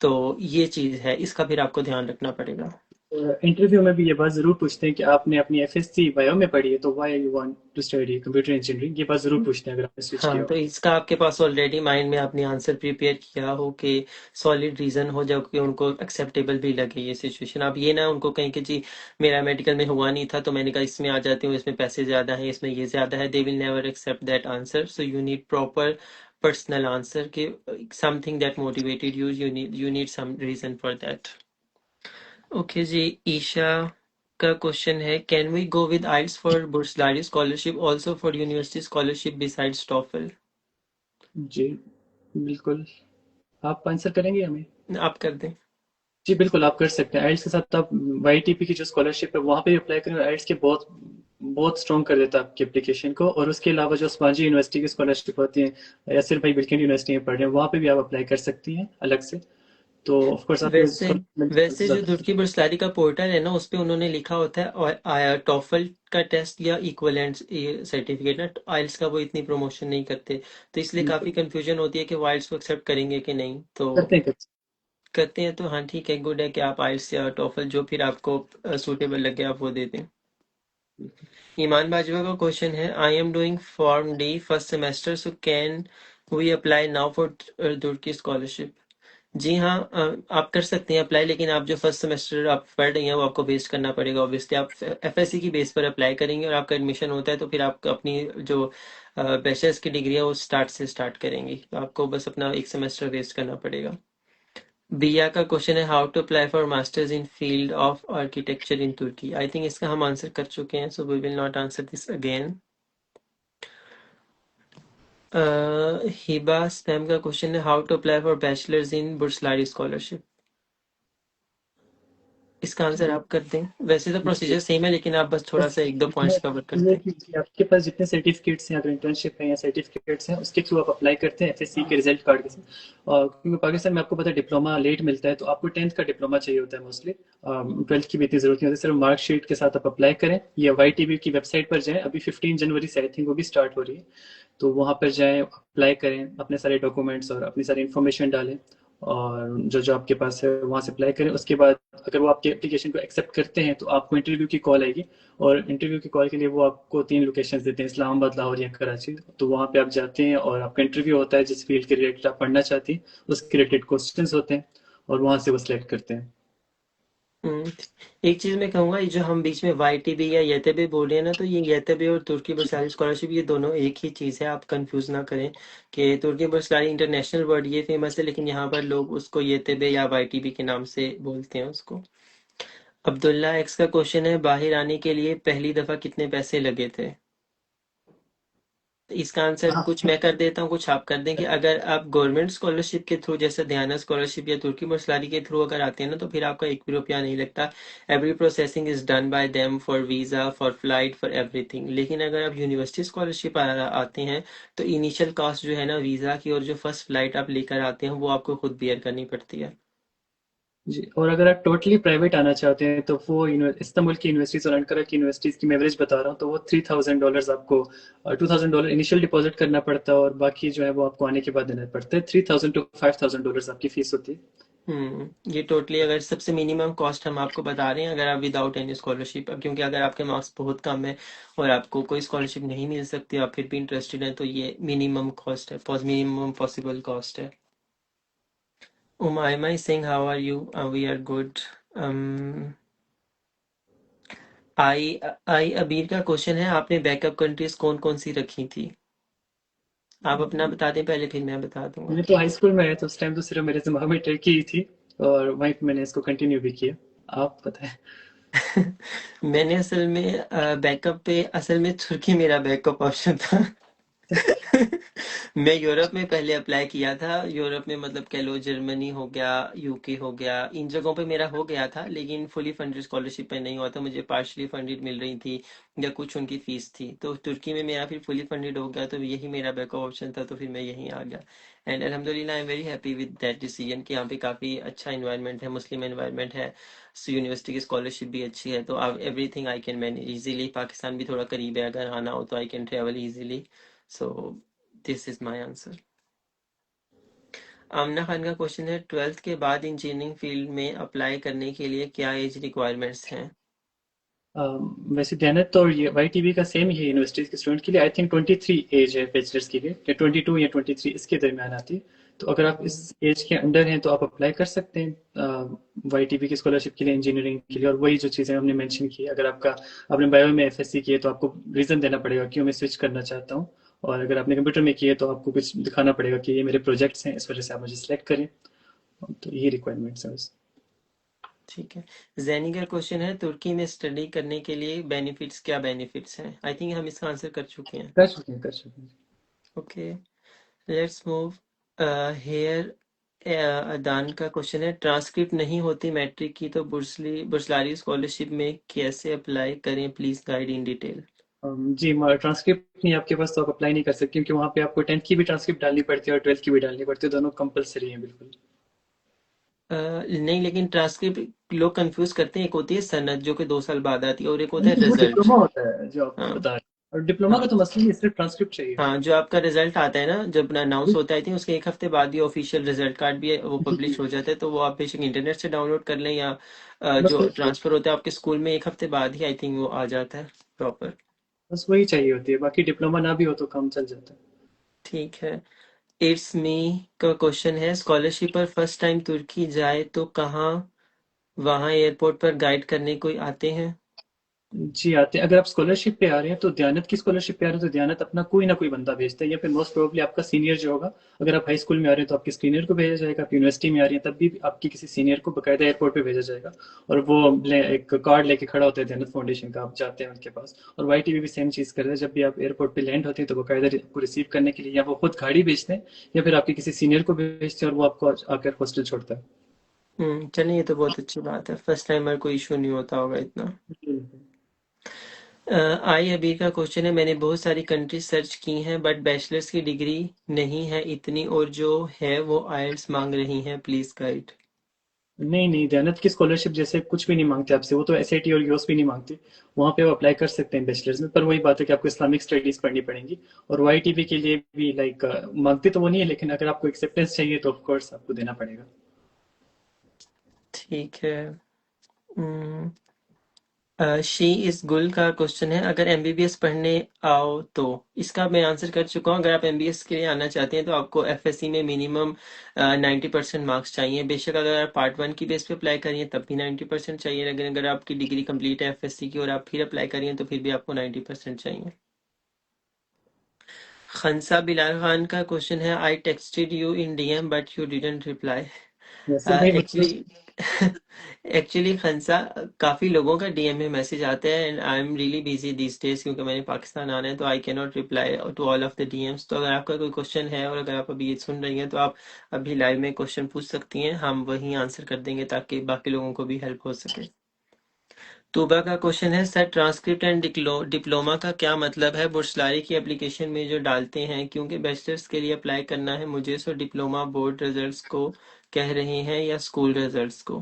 तो ये चीज है, इसका फिर आपको ध्यान रखना पड़ेगा। इंटरव्यू में भी ये बात जरूर पूछते हैं कि आपने अपनी एफएससी बायो में पढ़ी है तो why you want to study computer engineering. ये बात जरूर पूछते हैं अगर आपने स्विच किया हाँ, तो हो। इसका आपके पास ऑलरेडी माइंड में आपने आंसर प्रिपेयर किया हो कि सॉलिड रीजन हो, जब कि उनको एक्सेप्टेबल भी लगे ये सिचुएशन। आप ये ना उनको कहें कि जी मेरा मेडिकल में हुआ नहीं था तो मैंने कहा इसमें आ जाती हूँ, इसमें पैसे ज्यादा है, इसमें ये ज्यादा है। They will never accept that answer. So you need proper personal answer कि something that motivated you, you need some reason for that. Okay जी, ईशा का क्वेश्चन है, can we go with IELTS for बुर्सलारी scholarship also for university scholarship besides TOEFL? जी बिल्कुल। आप answer करेंगे हमें। आप कर दें। जी बिल्कुल, आप कर सकते हैं। आइल्स के साथ आप वाईटीपी की जो स्कॉलरशिप है वहाँ पे भी अप्लाई करें। आइल्स के बहुत बहुत स्ट्रॉन्ग कर देता है आपकी एप्लीकेशन को। और उसके अलावा जो उस्मानी यूनिवर्सिटी की स्कॉलरशिप होती है या सिर्फ भाई बिल्किंग यूनिवर्सिटी में पढ़ रहे हैं वहाँ पे भी आप अप्लाई कर सकती हैं अलग से। तो ऑफ कोर्स आपको वैसे स्कॉलरशिप वैसे जो तुर्की बुर्सलारी का पोर्टल है ना, उस पे उन्होंने लिखा होता है और टॉफल का टेस्ट या इक्विवेलेंट सर्टिफिकेट ना, आइल्स का वो इतनी प्रमोशन नहीं करते, तो इसलिए काफी कंफ्यूजन होती है कि वो आइल्स को एक्सेप्ट करेंगे कि नहीं। तो करते हैं। करते हैं तो हाँ ठीक है, गुड है कि आप आइल्स या टॉफल जो फिर आपको सूटेबल लगे आप वो दे दें। ईमान बाजवा का क्वेश्चन है, I am doing Pharm D first semester, so can we apply now for Turkey scholarship? जी हाँ, आप कर सकते हैं अप्लाई, लेकिन आप जो फर्स्ट सेमेस्टर आप पढ़ रही हैं वो आपको वेस्ट करना पड़ेगा। ऑब्वियसली आप एफएससी की बेस पर अप्लाई करेंगे और आपका एडमिशन होता है, तो फिर आप अपनी जो बैचलर्स की डिग्री है वो स्टार्ट से स्टार्ट करेंगी, तो आपको बस अपना एक सेमेस्टर वेस्ट करना पड़ेगा। बिया का क्वेश्चन है, how to apply for masters in field of architecture in Turki? I think इसका हम आंसर कर चुके हैं, so we will not answer this again. Hiba spam का क्वेश्चन है, how to apply for bachelors in Burslari scholarship? इसका answer आप कर दें। वैसे तो प्रोसीजर सेम है, लेकिन आप बस थोड़ा बस सा एक दो इसमें पॉइंट्स कवर ये करते हैं। कि आपके पास जितने सर्टिफिकेट्स हैं अगर इंटर्नशिप है या सर्टिफिकेट्स हैं उसके थ्रू आप अप्लाई करते हैं एफएससी के रिजल्ट कार्ड के साथ। और क्योंकि पाकिस्तान में आपको पता है डिप्लोमा लेट मिलता है तो आपको 10th का डिप्लोमा चाहिए होता है मोस्टली। 12th की भी इतनी जरूरत नहीं होती। सिर्फ मार्कशीट के साथ आप अप्लाई करें या वाईटीबी की वेबसाइट पर जाएं। अभी 15 जनवरी से आई थिंक वो भी स्टार्ट हो रही है। तो वहाँ पर जाएं, अप्लाई करें, अपने सारे डॉक्यूमेंट्स और अपनी सारी इन्फॉर्मेशन डालें और जो जो आपके पास है वहाँ से अप्लाई करें। उसके बाद अगर वो आपके एप्लीकेशन को एक्सेप्ट करते हैं तो आपको इंटरव्यू की कॉल आएगी। और इंटरव्यू की कॉल के लिए वो आपको 3 लोकेशन देते हैं, इस्लामाबाद, लाहौर या कराची। तो वहाँ पे आप जाते हैं और आपका इंटरव्यू होता है। जिस फील्ड के रिलेटेड आप पढ़ना चाहती हैं उसके रिलेटेड क्वेश्चंस होते हैं और वहाँ से वो सिलेक्ट करते हैं। हम्म, एक चीज मैं कहूंगा, ये जो हम बीच में YTB या YTB बोल रहे हैं ना, तो ये YTB और तुर्की बुर्साली स्कॉलरशिप ये दोनों एक ही चीज है, आप कंफ्यूज ना करें। कि तुर्की बुर्साली इंटरनेशनल वर्ड ये फेमस है, लेकिन यहाँ पर लोग उसको YTB या YTB के नाम से बोलते हैं उसको। अब्दुल्ला एक्स का क्वेश्चन है, बाहर आने के लिए पहली दफा कितने पैसे लगे थे? इसका आंसर हाँ। कुछ मैं कर देता हूँ, कुछ आप कर दें। कि अगर आप गवर्नमेंट स्कॉलरशिप के थ्रू, जैसे ध्याना स्कॉलरशिप या तुर्की बुर्सलारी के थ्रू अगर आते हैं ना, तो फिर आपका 1 भी रुपया नहीं लगता। Every processing is done by them, for visa, for flight, for everything. लेकिन अगर आप यूनिवर्सिटी स्कॉलरशिप आते हैं, तो इनिशियल कॉस्ट जो है ना वीजा की, और जो फर्स्ट फ्लाइट आप लेकर आते हैं, वो आपको खुद बियर करनी पड़ती है। जी, और अगर आप टोटली प्राइवेट आना चाहते हैं तो वो इस्तांबुल की यूनिवर्सिटीज और अंकारा की यूनिवर्सिटीज की मैं एवरेज बता रहा हूँ, तो वो $3000 आपको, $2000 इनिशियल डिपॉजिट करना पड़ता है और बाकी जो है वो आपको आने के बाद देना पड़ता है। $3000 to $5000 आपकी फीस होती है। ये टोटली अगर सबसे मिनिमम कॉस्ट हम आपको बता रहे हैं, अगर आप विदाउट एनी स्कॉलरशिप, क्योंकि अगर आपके मार्क्स बहुत कम है और आपको कोई स्कॉलरशिप नहीं मिल सकती, आप फिर भी इंटरेस्टेड हैं, तो ये मिनिमम कॉस्ट है, मिनिमम पॉसिबल कॉस्ट है। Umaima Singh, how are you? We are good. I I Abeer का क्वेश्चन है, आपने बैकअप कंट्रीज कौन कौन सी रखी थी? आप अपना बता दें पहले, फिर मैं बता दूंगा। मैंने तो हाई स्कूल में है तो उस टाइम तो सिर्फ मेरे दिमाग में ट्रिक ही थी, और वहीं पे मैंने इसको कंटिन्यू भी किया। आप बताएं। मैंने असल में बैकअप पे, असल में तुर्की मेरा बैकअप ऑप्शन था। मैं यूरोप में पहले अप्लाई किया था। यूरोप में मतलब कह लो, जर्मनी हो गया, यूके हो गया, इन जगहों पे मेरा हो गया था, लेकिन फुली फंडेड स्कॉलरशिप पे नहीं हुआ था, मुझे पार्शली फंडेड मिल रही थी, या कुछ उनकी फीस थी। तो तुर्की में मेरा फिर फुली फंडेड हो गया, तो यही मेरा बैकअप ऑप्शन था, तो फिर मैं यहीं आ गया। एंड अल्हम्दुलिल्लाह I am very happy with that decision, कि यहाँ पे काफ़ी अच्छा इन्वायरमेंट है, मुस्लिम इन्वायरमेंट है, यूनिवर्सिटी की स्कॉलरशिप भी अच्छी है, तो आप everything I can manage easily. Pakistan भी थोड़ा करीब है, अगर आना हो तो I can travel easily. So this is my answer. Aamna Khan का क्वेश्चन है, 12th के बाद इंजीनियरिंग फील्ड में अप्लाई करने के लिए क्या एज रिक्वायरमेंट्स हैं? वैसे ध्यानत और ये YTB का सेम ही है यूनिवर्सिटीज के स्टूडेंट के लिए। आई थिंक 23 एज है बैचलर्स के लिए, या 22 या 23 इसके दरमियान आती है। तो अगर आप इस एज के अंडर हैं तो आप अप्लाई कर सकते हैं YTB की स्कॉलरशिप के लिए, इंजीनियरिंग के लिए। और वही जो चीज़ें हमने मेंशन की, अगर आपने बायो में FSC की है तो आपको रीज़न देना पड़ेगा क्यों मैं स्विच करना चाहता हूँ। और अगर आपने कंप्यूटर में की है तो आपको कुछ दिखाना पड़ेगा कि ये मेरे प्रोजेक्ट्स हैं, इस वजह से आप मुझे सिलेक्ट करें। तो यही रिक्वायरमेंट्स हैं बस। ठीक है। जैनी का क्वेश्चन है, तुर्की में स्टडी करने के लिए बेनिफिट्स, क्या बेनिफिट्स हैं? आई थिंक हम इसका आंसर कर चुके हैं। कर चुके हैं, कर चुके हैं। Okay, let's move here. Adan का क्वेश्चन है, ट्रांसक्रिप्ट नहीं होती मैट्रिक की, तो बुर्सलारी स्कॉलरशिप में कैसे अप्लाई करें? Please guide in detail. जी, ट्रांसक्रिप्ट नहीं आपके पास तो आप अप्लाई नहीं कर सकते, क्योंकि वहाँ पे आपको 10th की भी ट्रांसक्रिप्ट डालनी पड़ती है और 12th की भी डालनी पड़ती है, दोनों कंपलसरी हैं बिल्कुल। नहीं, लेकिन ट्रांसक्रिप्ट लोग कंफ्यूज करते हैं, एक होती है सनद जो कि 2 साल बाद आती है, और एक होता है नहीं, वो रिजल्ट। डिप्लोमा होता है जो आप हाँ। बता रहे हैं, और डिप्लोमा का हाँ। तो मसला नहीं, सिर्फ ट्रांसक्रिप्ट चाहिए। हाँ, जो आपका रिजल्ट आता है ना, जब अनाउंस होता है, थी उसके 1 हफ्ते बाद ही ऑफिशियल रिजल्ट कार्ड भी है, वो जी पब्लिश जी, हो जाता है, तो वो आप बेशक इंटरनेट से डाउनलोड कर लें, या बस जो वही चाहिए। ट्रांसफर होता है आपके स्कूल में 1 हफ्ते बाद ही आई थिंक वो आ जाता है प्रॉपर। बस वही चाहिए होती है, बाकी डिप्लोमा ना भी हो तो काम चल जाता है। ठीक है। इट्स मी का क्वेश्चन है, स्कॉलरशिप पर फर्स्ट टाइम तुर्की जाए तो कहाँ, वहाँ एयरपोर्ट पर गाइड करने कोई आते हैं? जी आते हैं। अगर आप स्कॉलरशिप पे आ रहे हैं तो ध्यानत की स्कॉलरशिप पे आ रहे हैं तो ध्यानत अपना कोई ना कोई बंदा भेजता है, या फिर मोस्ट प्रोबेबली आपका सीनियर जो होगा। अगर आप हाई स्कूल में आ रहे हैं तो आपके सीनियर को भेजा जाएगा, आप यूनिवर्सिटी में आ रही हैं तब भी आपकी किसी सीनियर को बकायदा एयरपोर्ट पे भेजा जाएगा। और वो एक कार्ड लेके खड़ा होता है ध्यानत फाउंडेशन का, आप जाते हैं उनके पास। और YTV भी सेम चीज़ करता है, जब भी आप एयरपोर्ट पे लैंड होते हैं तो बकायदा आपको रिसीव करने के लिए या वो खुद गाड़ी भेजते हैं, या फिर आपके किसी सीनियर को भेजते हैं और वो आपको आकर हॉस्टल छोड़ता है। चलिए, ये तो बहुत अच्छी बात है, फर्स्ट टाइमर कोई इशू नहीं होता होगा इतना। आई अबीर का क्वेश्चन है, मैंने बहुत सारी कंट्री सर्च की हैं, बट बैचलर्स की डिग्री नहीं है इतनी, और जो है वो आइल्स मांग रही हैं, प्लीज गाइड। नहीं नहीं, ध्यानत की स्कॉलरशिप जैसे कुछ भी नहीं मांगते आपसे, वो तो SAT और योस भी नहीं मांगती। वहाँ पे वो अप्लाई कर सकते हैं बैचलर्स में, पर वही बात है कि आपको इस्लामिक स्टडीज पढ़नी पड़ेंगी। और YTV के लिए भी लाइक मांगते तो वो नहीं है, लेकिन अगर आपको एक्सेप्टेंस चाहिए तो ऑफ कोर्स आपको देना पड़ेगा। ठीक है। हम्म, शी इज गुल का क्वेश्चन है, अगर एमबीबीएस पढ़ने आओ तो। इसका मैं आंसर कर चुका हूँ। अगर आप एमबीबीएस के लिए आना चाहते हैं तो आपको एफएससी में मिनिमम 90% मार्क्स चाहिए। बेशक अगर आप पार्ट वन की बेस पे अप्लाई करिए तब भी 90% चाहिए, लेकिन अगर आपकी डिग्री कंप्लीट है एफएससी की और आप फिर अप्लाई करिए तो फिर भी आपको 90% चाहिए। खंसा बिलाल खान का क्वेश्चन है, I texted you in DM but you didn't reply. Yasir भाई एक्चुअली मतलब एक्चुअली खंसा, काफी लोगों का डीएम में मैसेज आता है and I am really busy this days, क्योंकि मैंने पाकिस्तान आना है तो I can not reply to all of the DMs. तो अगर आपका कोई क्वेश्चन है और अगर आप अभी ये सुन रही हैं तो आप अभी लाइव में क्वेश्चन पूछ सकती हैं, हम वही आंसर कर देंगे ताकि बाकी लोगों को भी हेल्प हो सके। तूबा का क्वेश्चन है, सर ट्रांसक्रिप्ट एंड डिप्लोमा का क्या मतलब है? बुर्सलारी की एप्लीकेशन में जो डालते हैं, क्योंकि बैचलर्स के लिए अप्लाई करना है मुझे, सो डिप्लोमा बोर्ड रिजल्ट्स को कह रहे हैं या स्कूल रिजल्ट्स को?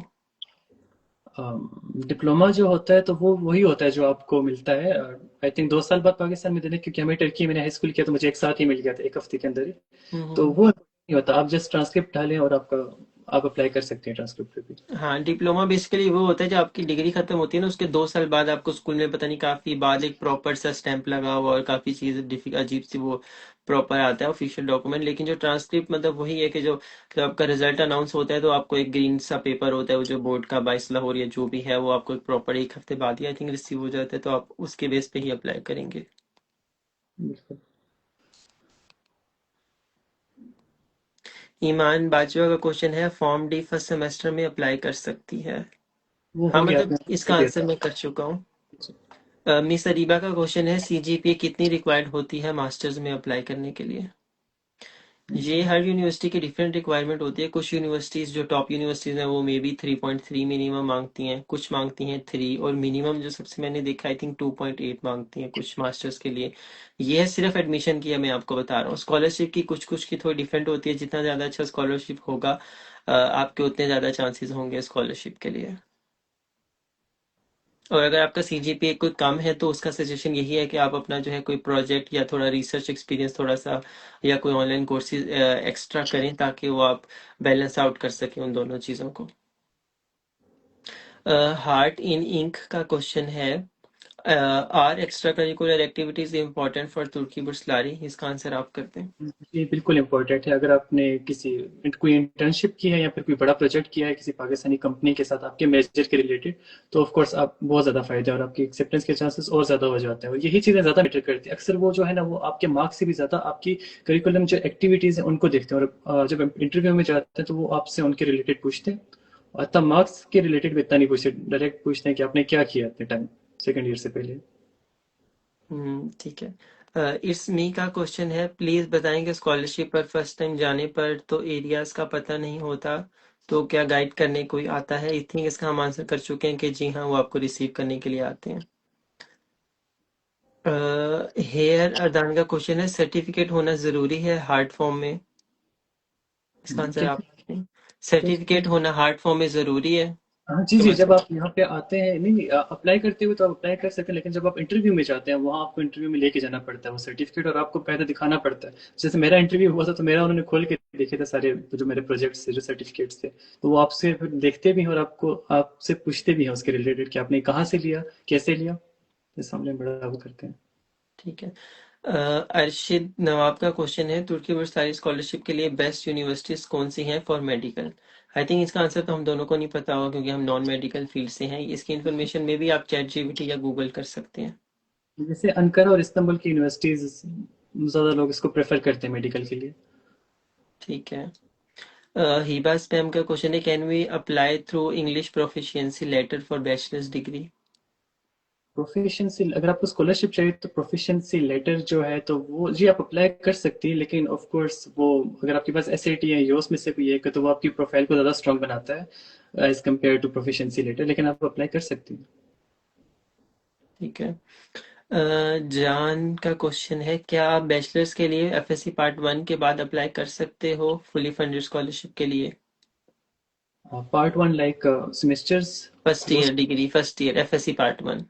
डिप्लोमा जो होता है तो वो वही होता है जो आपको मिलता है आई थिंक 2 साल बाद पाकिस्तान में देने, क्योंकि हमें टर्की मैंने हाई स्कूल किया तो मुझे एक साथ ही मिल गया था, एक हफ्ते के अंदर ही। तो हम्म। वो नहीं होता, आप जस्ट ट्रांसक्रिप्ट डालें और आपका आप अप्लाई कर सकते हैं ट्रांसक्रिप्ट पे भी। हाँ, डिप्लोमा बेसिकली वो होता है जब आपकी डिग्री खत्म होती है ना, उसके 2 साल बाद आपको स्कूल में पता नहीं काफी बाद एक प्रॉपर सा स्टैंप लगा हुआ और काफी चीज अजीब सी वो प्रॉपर आता है ऑफिशियल डॉक्यूमेंट। लेकिन जो ट्रांसक्रिप्ट मतलब वही है कि जो जब आपका रिजल्ट अनाउंस होता है तो आपको एक ग्रीन सा पेपर होता है, वो जो बोर्ड का 22 लाहौर या जो भी है, वो आपको एक प्रॉपर एक हफ्ते बाद ही आई थिंक रिसीव हो जाता है, तो आप उसके बेस पे ही अप्लाई करेंगे। बिल्कुल। ईमान बाजवा का क्वेश्चन है, फॉर्म डी फर्स्ट सेमेस्टर में अप्लाई कर सकती है? वो हाँ हो गया, मतलब आपने कर इसका दिया आंसर था। मैं कर चुका हूँ। मिस अरीबा का क्वेश्चन है, सीजीपीए कितनी रिक्वायर्ड होती है मास्टर्स में अप्लाई करने के लिए? ये हर यूनिवर्सिटी की डिफरेंट रिक्वायरमेंट होती है। कुछ यूनिवर्सिटीज जो टॉप यूनिवर्सिटीज हैं वो मे बी 3.3 मिनिमम मांगती हैं, कुछ मांगती हैं 3, और मिनिमम जो सबसे मैंने देखा आई थिंक 2.8 मांगती हैं कुछ मास्टर्स के लिए। ये है सिर्फ एडमिशन की है, मैं आपको बता रहा हूँ। स्कॉलरशिप की कुछ कुछ की थोड़ी डिफरेंट होती है, जितना ज्यादा अच्छा स्कॉलरशिप होगा आपके उतने ज्यादा चांसेस होंगे स्कॉलरशिप के लिए। और अगर आपका सीजीपीए कोई कम है तो उसका सजेशन यही है कि आप अपना जो है कोई प्रोजेक्ट या थोड़ा रिसर्च एक्सपीरियंस थोड़ा सा या कोई ऑनलाइन कोर्सेज एक्स्ट्रा करें ताकि वो आप बैलेंस आउट कर सकें उन दोनों चीज़ों को। हार्ट इन इंक का क्वेश्चन है, are extra curricular activities important for तुर्की बुर्सलारी? इसका आंसर आप करते हैं। ये बिल्कुल इम्पोर्टेंट है। अगर आपने कोई इंटर्नशिप की है या फिर कोई बड़ा प्रोजेक्ट किया है किसी पाकिस्तानी कंपनी के साथ आपके मेजर के रिलेटेड, तो ऑफ कोर्स आप बहुत ज़्यादा फायदा है और आपकी एक्सेप्टेंस के चांसेस और ज़्यादा हो जाते हैं। और यही चीज़ें ज़्यादा मैटर करती हैं। अक्सर वो जो है ना, वो आपके मार्क्स से भी ज़्यादा आपकी करिकुलम जो एक्टिविटीज़ हैं उनको देखते हैं। और जब इंटरव्यू में जाते हैं तो वो आपसे उनके रिलेटेड पूछते हैं, और तब मार्क्स के रिलेटेड भी इतना नहीं पूछते, डायरेक्ट पूछते हैं कि आपने क्या किया अपने टाइम सेकेंड ईयर से पहले। ठीक है। इट्स मी का क्वेश्चन है, प्लीज बताएं कि स्कॉलरशिप पर फर्स्ट टाइम जाने पर तो एरियाज का पता नहीं होता, तो क्या गाइड करने कोई आता है? आई थिंक इसका हम आंसर कर चुके हैं कि जी हाँ, वो आपको रिसीव करने के लिए आते हैं। हेयर अरदान का क्वेश्चन है, सर्टिफिकेट होना जरूरी है हार्ड फॉर्म में? इसका आंसर क्या आप सर्टिफिकेट होना हार्ड फॉर्म में जरूरी है? हाँ जी तो जी, जब मतलब आप यहाँ पे आते हैं, नहीं नहीं, अप्लाई करते हुए तो आप अप्लाई कर सकते हैं, लेकिन जब आप इंटरव्यू में जाते हैं वहाँ आपको इंटरव्यू में लेके जाना पड़ता है वो सर्टिफिकेट, और आपको पहले दिखाना पड़ता है। जैसे मेरा इंटरव्यू हुआ था तो मेरा उन्होंने खोल के देखे थे सारे जो मेरे प्रोजेक्ट्स थे, जो सर्टिफिकेट्स थे, तो वो आपसे फिर देखते भी हैं और आपको आपसे पूछते भी हैं उसके रिलेटेड कि आपने कहाँ से लिया, कैसे लिया। इस मामले में बड़ा वो करते हैं। ठीक है। अरशद नवाब का क्वेश्चन है, तुर्की वर्सटाई स्कॉलरशिप के लिए बेस्ट यूनिवर्सिटीज कौन सी हैं फॉर मेडिकल? आई थिंक इसका आंसर तो हम दोनों को नहीं पता होगा क्योंकि हम नॉन मेडिकल फील्ड से हैं। इसकी इन्फॉर्मेशन में भी आप चैट जीपीटी या गूगल कर सकते हैं। जैसे अंकारा और इस्तांबुल की यूनिवर्सिटीज ज्यादा लोग इसको प्रेफर करते हैं मेडिकल के लिए। ठीक है। हिबा स्पैम का क्वेश्चन है, can we apply through English proficiency letter for bachelor's degree? Proficiency, अगर आपको स्कॉलरशिप चाहिए तो प्रोफिशिएंसी लेटर जो है तो वो जी आप अप्लाई कर सकती हैं, लेकिन ऑफ कोर्स वो अगर आपके पास एसएटी है योस में से कोई एक है तो वो आपकी प्रोफाइल को ज़्यादा स्ट्रांग बनाता है as compared to proficiency letter, लेकिन आप अप्लाई कर सकती हैं। ठीक है। जान का क्वेश्चन है, क्या आप बैचलर्स के लिए एफएससी पार्ट 1 के बाद अप्लाई कर सकते हो फुली फंडेड स्कॉलरशिप के लिए? Part one like semesters first वो, year degree, first year FSc part 1?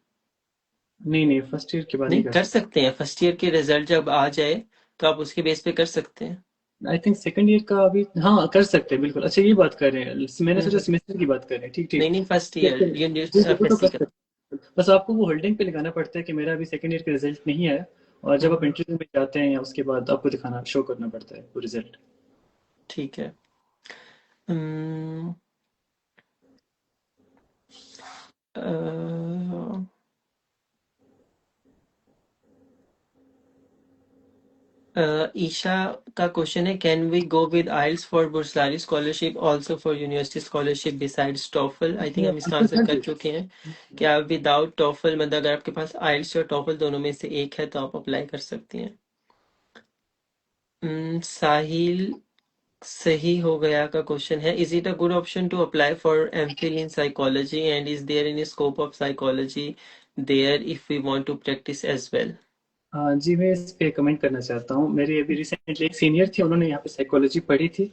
नहीं नहीं, फर्स्ट ईयर के बाद नहीं नहीं कर कर सकते। सकते हैं, फर्स्ट ईयर के रिजल्ट जब आ जाए तो आप उसके बेस पे कर सकते हैं। आई थिंक सेकंड ईयर का अभी, हाँ कर सकते हैं बिल्कुल। अच्छा ये बात कर रहे हैं, मैंने सोचा हम्म। सेमेस्टर की बात कर रहे हैं। ठीक नहीं ठीक। नहीं, फर्स्ट ठीक ईयर है, ये जी जी, वो तो एफएससी कर का। सकते हैं। बस आपको वो होल्डिंग पे लगाना पड़ता है कि मेरा अभी सेकंड ईयर का रिजल्ट नहीं आया, और जब आप हम्म, इंटरव्यू में जाते हैं या उसके बाद आपको दिखाना शो करना पड़ता है वो रिजल्ट। ठीक है। हम्म, अ, ईशा का क्वेश्चन है, can we go with IELTS for बुर्सारी scholarship also for university scholarship besides TOEFL? I think हम इसका आंसर हाँ कर जी। चुके हैं कि आप विदाउट टॉफल, मतलब अगर आपके पास आइल्स और टॉफल दोनों में से एक है तो आप अप्लाई कर सकती हैं। साहिल सही हो गया का क्वेश्चन है, is it a good option to apply for MPhil in psychology and is there any scope of psychology there if we want to practise as well? हाँ जी, मैं इस पे कमेंट करना चाहता हूँ। मेरी अभी रिसेंटली एक सीनियर थी, उन्होंने यहाँ पे साइकोलॉजी पढ़ी थी,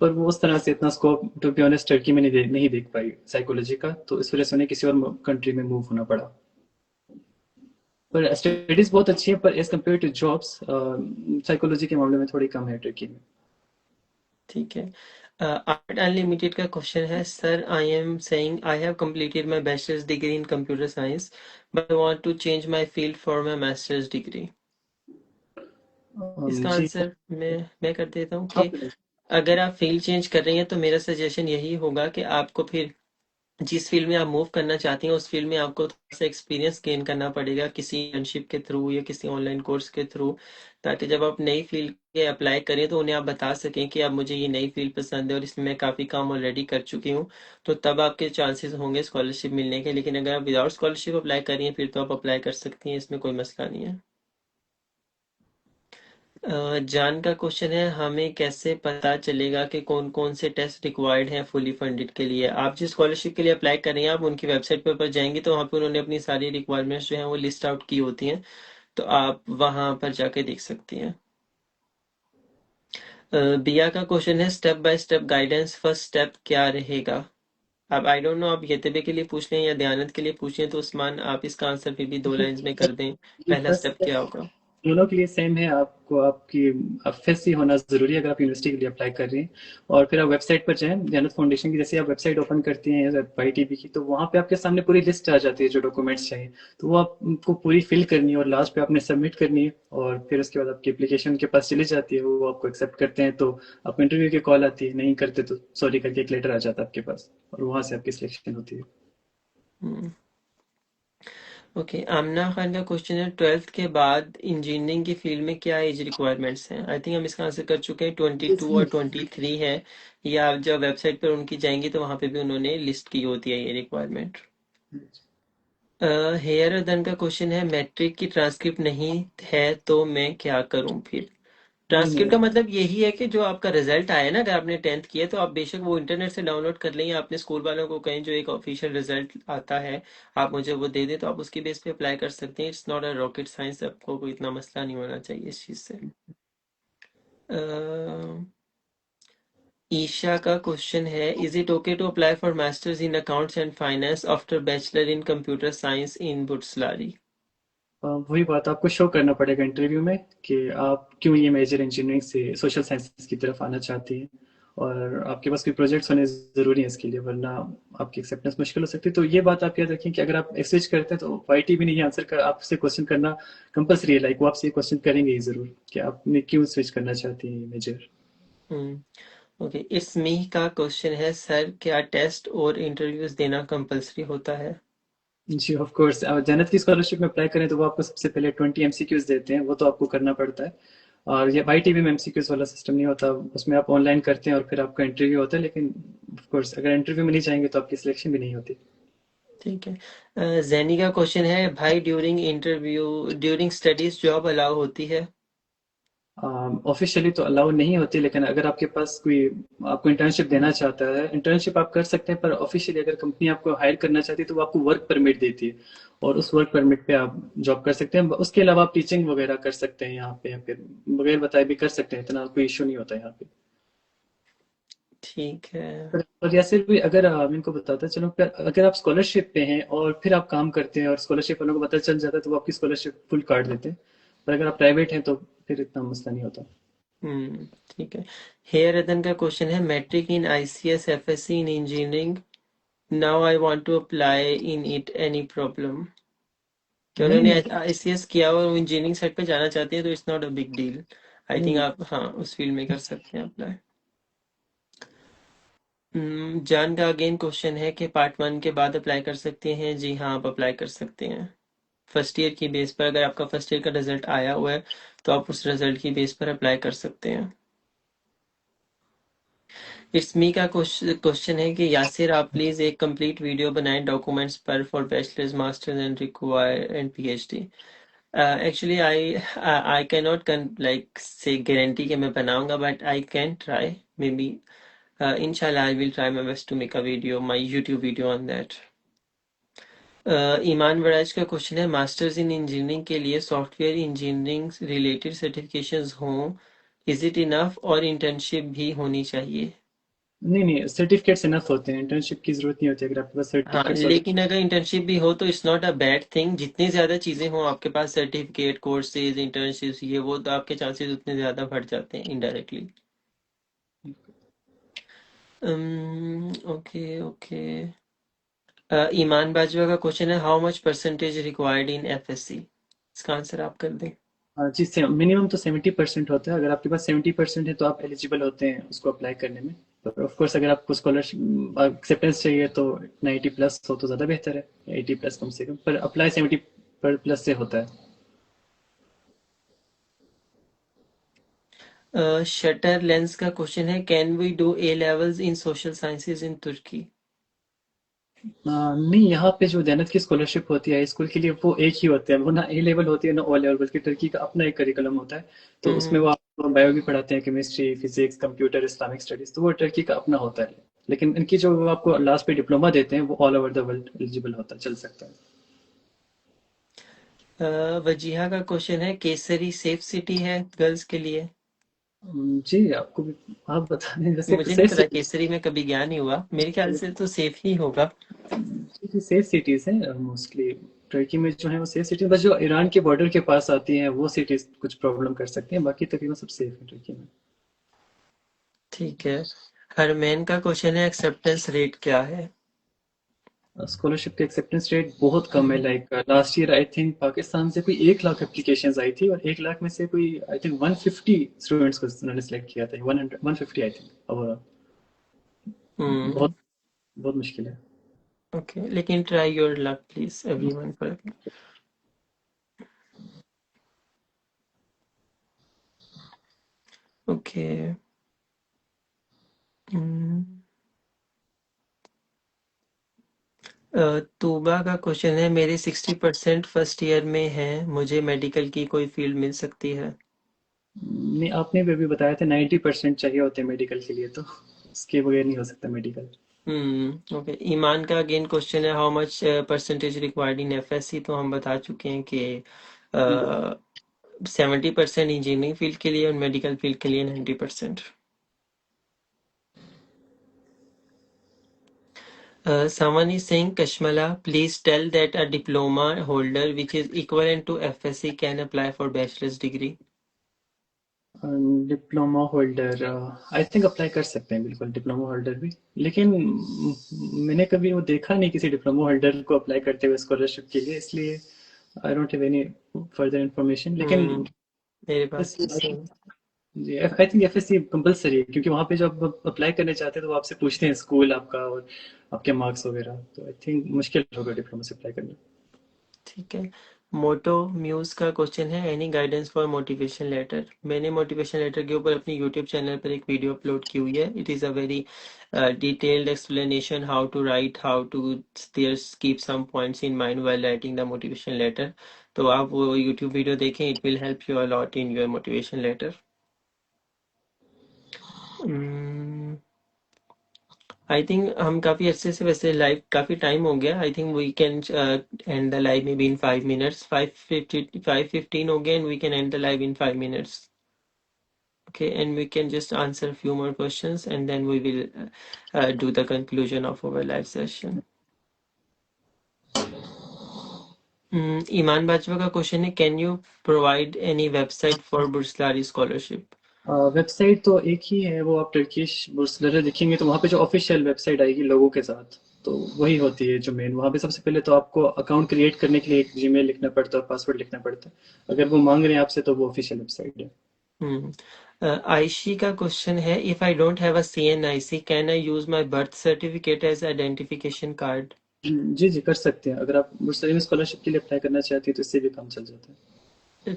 पर वो उस तरह से इतना scope to be honest Turkey में नहीं देख पाई साइकोलॉजी का, तो इस वजह से उन्हें किसी और कंट्री में मूव होना पड़ा। पर स्टडीज बहुत अच्छी है, पर as compared to jobs psychology के मामले में थोड़ी कम है टर्की में। ठीक है। आर्ट अनलिमिटेड का क्वेश्चन है, sir I am saying I have completed my bachelor's degree in computer science but I want to change my field for my master's degree. इसका जी। आंसर मैं कर देता हूँ कि आप अगर आप फील्ड चेंज कर रही हैं तो मेरा सजेशन यही होगा कि आपको फिर जिस फील्ड में आप मूव करना चाहती हैं उस फील्ड में आपको थोड़ा सा एक्सपीरियंस गेन करना पड़ेगा किसी इंटर्नशिप के थ्रू या किसी ऑनलाइन कोर्स के थ्रू, ताकि जब आप नई फील्ड के अप्लाई करें तो उन्हें आप बता सकें कि अब मुझे ये नई फील्ड पसंद है और इसमें मैं काफ़ी काम ऑलरेडी कर चुकी हूँ। तो तब आपके चांसेस होंगे स्कॉलरशिप मिलने के, लेकिन अगर आप विदाउट स्कॉलरशिप अप्लाई कर रही हैं फिर तो आप अप्लाई कर सकती हैं, इसमें कोई मसला नहीं है। जान का क्वेश्चन है, हमें कैसे पता चलेगा कि कौन कौन से टेस्ट रिक्वायर्ड हैं फुली फंडेड के लिए? आप जिस स्कॉलरशिप के लिए अप्लाई कर रही हैं आप उनकी वेबसाइट पर जाएंगी तो वहाँ पे उन्होंने अपनी सारी रिक्वायरमेंट्स जो हैं वो लिस्ट आउट की होती हैं, तो आप वहाँ पर जाके देख सकती हैं। बिया का क्वेश्चन है, step by step guidance first step क्या रहेगा? अब आई डोंट नो आप यतबे के लिए पूछ रहे हैं या दयानंद के लिए पूछ रहे हैं, तो उस्मान आप इसका आंसर फिर भी 2 लाइंस में कर दें, पहला स्टेप फर्स्ट क्या होगा? दोनों के लिए सेम है। आपको आपकी फेस ही होना ज़रूरी है अगर आप यूनिवर्सिटी के लिए अप्लाई कर रही हैं। और फिर आप वेबसाइट पर जाएँ, ज्ञानत फाउंडेशन की जैसे आप वेबसाइट ओपन करती हैं YTB की, तो वहाँ पे आपके सामने पूरी लिस्ट आ जाती है जो डॉक्यूमेंट्स चाहिए। तो वो आपको पूरी फिल करनी है और लास्ट पे आपने सबमिट करनी है, और फिर उसके बाद आपकी एप्लीकेशन के पास चली जाती है, वो आपको एक्सेप्ट करते हैं तो आपको इंटरव्यू की कॉल आती है, नहीं करते तो सॉरी करके एक लेटर आ जाता है आपके पास, और वहाँ से आपकी सिलेक्शन होती है। हम्म, ओके। आमना खान का क्वेश्चन है, 12th के बाद इंजीनियरिंग की फील्ड में क्या एज रिक्वायरमेंट्स हैं? आई थिंक हम इसका आंसर कर चुके हैं, 22 और 23 है। या आप जब वेबसाइट पर उनकी जाएंगी तो वहां पे भी उन्होंने लिस्ट की होती है ये रिक्वायरमेंट। हेयर रदन का क्वेश्चन है, मैट्रिक की ट्रांसक्रिप्ट नहीं है तो मैं क्या करूं फिर? नहीं ट्रांसक्रिप्ट का नहीं, मतलब यही है कि जो आपका रिजल्ट आया ना, अगर आपने 10th किया तो आप बेशक वो इंटरनेट से डाउनलोड कर लें या अपने स्कूल वालों को कहें जो एक ऑफिशियल रिजल्ट आता है आप मुझे वो दे दें, तो आप उसकी बेस पे अप्लाई कर सकते हैं। It's not a rocket science, आपको कोई इतना मसला नहीं होना चाहिए इस चीज़ से। अह, ईशा का क्वेश्चन है, is it okay to apply for masters in accounts and finance after bachelor in computer science in बुट्सलारी? वही बात आपको शो करना पड़ेगा इंटरव्यू में कि आप क्यों ये मेजर इंजीनियरिंग से सोशल साइंसेज की तरफ आना चाहती हैं, और आपके पास कोई प्रोजेक्ट्स होने ज़रूरी हैं इसके लिए, वरना आपकी एक्सेप्टेंस मुश्किल हो सकती है। तो ये बात आप याद रखें कि अगर आप स्विच करते हैं तो YT भी नहीं आंसर कर आपसे क्वेश्चन करना कंपलसरी है, लाइक वो आपसे क्वेश्चन करेंगे ही ज़रूर कि आपने क्यों स्विच करना चाहती हैं major. Hmm, okay. It's me का क्वेश्चन है, सर क्या टेस्ट और इंटरव्यूज देना कंपलसरी होता है? जी ऑफ कोर्स, जन्नत की स्कॉलरशिप में अप्लाई करें तो वो आपको सबसे पहले 20 MCQs देते हैं, वो तो आपको करना पड़ता है। और ये YTB में MCQs वाला सिस्टम नहीं होता, उसमें आप ऑनलाइन करते हैं और फिर आपका इंटरव्यू होता है, लेकिन ऑफ कोर्स अगर इंटरव्यू में नहीं जाएंगे तो आपकी सिलेक्शन भी नहीं होती। ठीक है। जैनी का क्वेश्चन है, भाई ड्यूरिंग स्टडीज जॉब अलाउ होती है? ऑफिशियली तो अलाउ नहीं होती, लेकिन अगर आपके पास कोई आपको इंटर्नशिप देना चाहता है, इंटर्नशिप आप कर सकते हैं, पर ऑफिशियली अगर कंपनी आपको हायर करना चाहती है तो वो आपको वर्क परमिट देती है, और उस वर्क परमिट पे आप जॉब कर सकते हैं। उसके अलावा आप टीचिंग वगैरह कर सकते हैं यहाँ पे, या फिर बगैर बताए भी कर सकते हैं, इतना कोई इशू नहीं होता यहाँ पे। ठीक है। और जैसे भी अगर इनको बताता चलो, फिर अगर आप स्कॉलरशिप पे हैं और फिर आप काम करते हैं और स्कॉलरशिप वालों को पता चल जाता है तो वो आपकी स्कॉलरशिप फुल काट देते हैं, पर अगर आप प्राइवेट हैं तो फिर इतना मसला नहीं होता। ठीक है। हेयर रतन का क्वेश्चन है, matric in ICS FSC in engineering Now I want to apply in it, any problem? कि नहीं उन्होंने नहीं। ICS किया और वो इंजीनियरिंग साइड पे जाना चाहते हैं तो it's not a big deal. I think नहीं आप हाँ उस फील्ड में कर सकते हैं अप्लाई। जान का अगेन क्वेश्चन है कि पार्ट 1 के बाद अप्लाई कर सकते हैं। जी हाँ, आप अप्लाई कर सकते हैं फर्स्ट ईयर की बेस पर। अगर आपका फर्स्ट ईयर का रिजल्ट आया हुआ है तो आप उस रिजल्ट की बेस पर अप्लाई कर सकते हैं। इट्स मी का क्वेश्चन है कि यासिर आप प्लीज एक कंप्लीट वीडियो बनाएं डॉक्यूमेंट्स पर for bachelors masters and require and PhD। Actually I can not like से गारंटी कि मैं बनाऊंगा, but I can try may be. inshallah I will try my best to make a video, my YouTube video on that. ईमान वराज का question है masters in engineering के लिए software engineering related certifications हों, is it enough और internship भी होनी चाहिए? नहीं नहीं, सर्टिफिकेट्स इनफ होते हैं, इंटर्नशिप की जरूरत नहीं होती अगर आपके पास हाँ, सर्टिफिकेट्स होते लेकिन अगर इंटर्नशिप भी हो तो it's not a bad thing. जितनी ज्यादा चीजें हों आपके पास, सर्टिफिकेट, कोर्सेज, इंटर्नशिप्स, ये वो, तो आपके चांसेस उतने ज्यादा बढ़ जाते हैं indirectly. Okay okay. Iman Bajwa का क्वेश्चन है how much percentage required in FSC? इसका आंसर आप कर दें। हैं जी। मिनिमम तो 70% होता है, अगर आपके पास 70% है तो आप एलिजिबल होते हैं उसको अप्लाई करने में। पर ऑफ कोर्स अगर आपको स्कॉलरशिप एक्सेप्टेंस चाहिए तो 90 प्लस हो तो ज़्यादा बेहतर है, 80 प्लस कम से कम, पर अप्लाई 70 पर प्लस से होता है। शटर लेंस का क्वेश्चन है can we do A levels in social sciences in तुर्की? नहीं, यहाँ पे जो जैनत की स्कॉलरशिप होती है स्कूल के लिए वो एक ही होते हैं, वो ना ए लेवल होती है ना ओ लेवल, बल्कि टर्की का अपना एक करिकुलम होता है। तो उसमें वो हम्म। आपको बायो भी पढ़ाते हैं, chemistry, physics, computer, Islamic studies, तो वो टर्की का अपना होता है। लेकिन इनकी जो वो आपको लास्ट पे डिप्लोमा देते हैं वो all over the world eligible होता है, चल सकता है। वजीहा का क्वेश्चन है केसरी सेफ सिटी है गर्ल्स के लिए? जी आपको भी, आप बता दें वैसे मुझे नहीं सेफ पता, सिटी। केसरी में कभी गया नहीं हुआ, मेरे ख्याल से तो सेफ ही होगा। सेफ सिटीज हैं मोस्टली टर्की में जो है वो सेफ सिटी, बस जो ईरान के बॉर्डर के पास आती हैं वो सिटीज कुछ प्रॉब्लम कर सकती हैं, बाकी तकरीबन सब सेफ है टर्की में। ठीक है। हरमैन का क्वेश्चन है एक्सेप्टेंस रेट क्या है? स्कॉलरशिप के एक्सेप्टेंस रेट बहुत कम है, like last year I think Pakistan से कोई 1 लाख एप्लीकेशंस आई थी और 1 लाख में से कोई आई थिंक 150 स्टूडेंट्स को उन्होंने सिलेक्ट किया था, 100 150 आई थिंक। और हम्म। बहुत बहुत मुश्किल है। ओके, लेकिन try your luck please everyone for. Okay. Tooba का क्वेश्चन है मेरे 60% फर्स्ट ईयर में है, मुझे मेडिकल की कोई फील्ड मिल सकती है? नहीं, आपने भी अभी बताया था 90% चाहिए होते हैं मेडिकल के लिए, तो उसके बगैर नहीं हो सकता मेडिकल। ओके। ईमान का अगेन क्वेश्चन है how much percentage required in FSC? तो हम बता चुके हैं कि 70% इंजीनियरिंग फील्ड के लिए और मेडिकल फील्ड के लिए 90%। Someone is saying Kashmala, please tell that a diploma holder which is equivalent to FSC can apply for bachelor's degree. Diploma holder I think apply कर सकते हैं बिल्कुल, डिप्लोमा होल्डर भी। लेकिन मैंने कभी वो देखा नहीं किसी डिप्लोमा होल्डर को अप्लाई करते हुए स्कॉलरशिप के लिए, इसलिए I don't have any further information. लेकिन हम्म, मेरे पास भी FSC, सेम। जी आई थिंक FSC कंपलसरी है, क्योंकि वहाँ पे जब आप अप्लाई करने चाहते हैं तो वो आपसे पूछते हैं स्कूल आपका और आपके मार्क्स वगैरह, तो आई थिंक मुश्किल होगा डिप्लोमा से अप्लाई करना। ठीक है। मोटो म्यूज का क्वेश्चन है any guidance for motivation letter? मैंने मोटिवेशन लेटर के ऊपर अपनी यूट्यूब चैनल पर एक वीडियो अपलोड की हुई है। It is a very detailed explanation how to write, how to keep some points in mind while writing the motivation letter. तो आप वो यूट्यूब वीडियो देखें, it will help you a lot in your motivation letter. I think हम काफी अच्छे से, वैसे live काफी टाइम हो गया, I think we can end the live may be in 5 minutes, 5:50, 5:15 हो गए and we can end the live in 5 minutes. Okay, and we can just answer a few more questions and then we will do the conclusion of our live session. Iman Bajwa का question है can you provide any website for बुर्सलारी scholarship? Website तो एक ही है, वो आप Turkish बुर्सलर लिखेंगे तो वहाँ पे जो ऑफिशियल वेबसाइट आएगी लोगों के साथ, तो वही होती है जो मेन। वहाँ पे सबसे पहले तो आपको अकाउंट क्रिएट करने के लिए एक जीमेल लिखना पड़ता है, पासवर्ड लिखना पड़ता है। अगर वो मांग रहे हैं आपसे तो वो ऑफिशियल वेबसाइट है। हम्म। आयशी का क्वेश्चन है, if I don't have a CNIC can I use my birth certificate as identification card? जी जी, कर सकते हैं। अगर आप बुर्सलर में स्कॉलरशिप के लिए अप्लाई करना चाहती हैं तो इससे भी काम चल जाता है।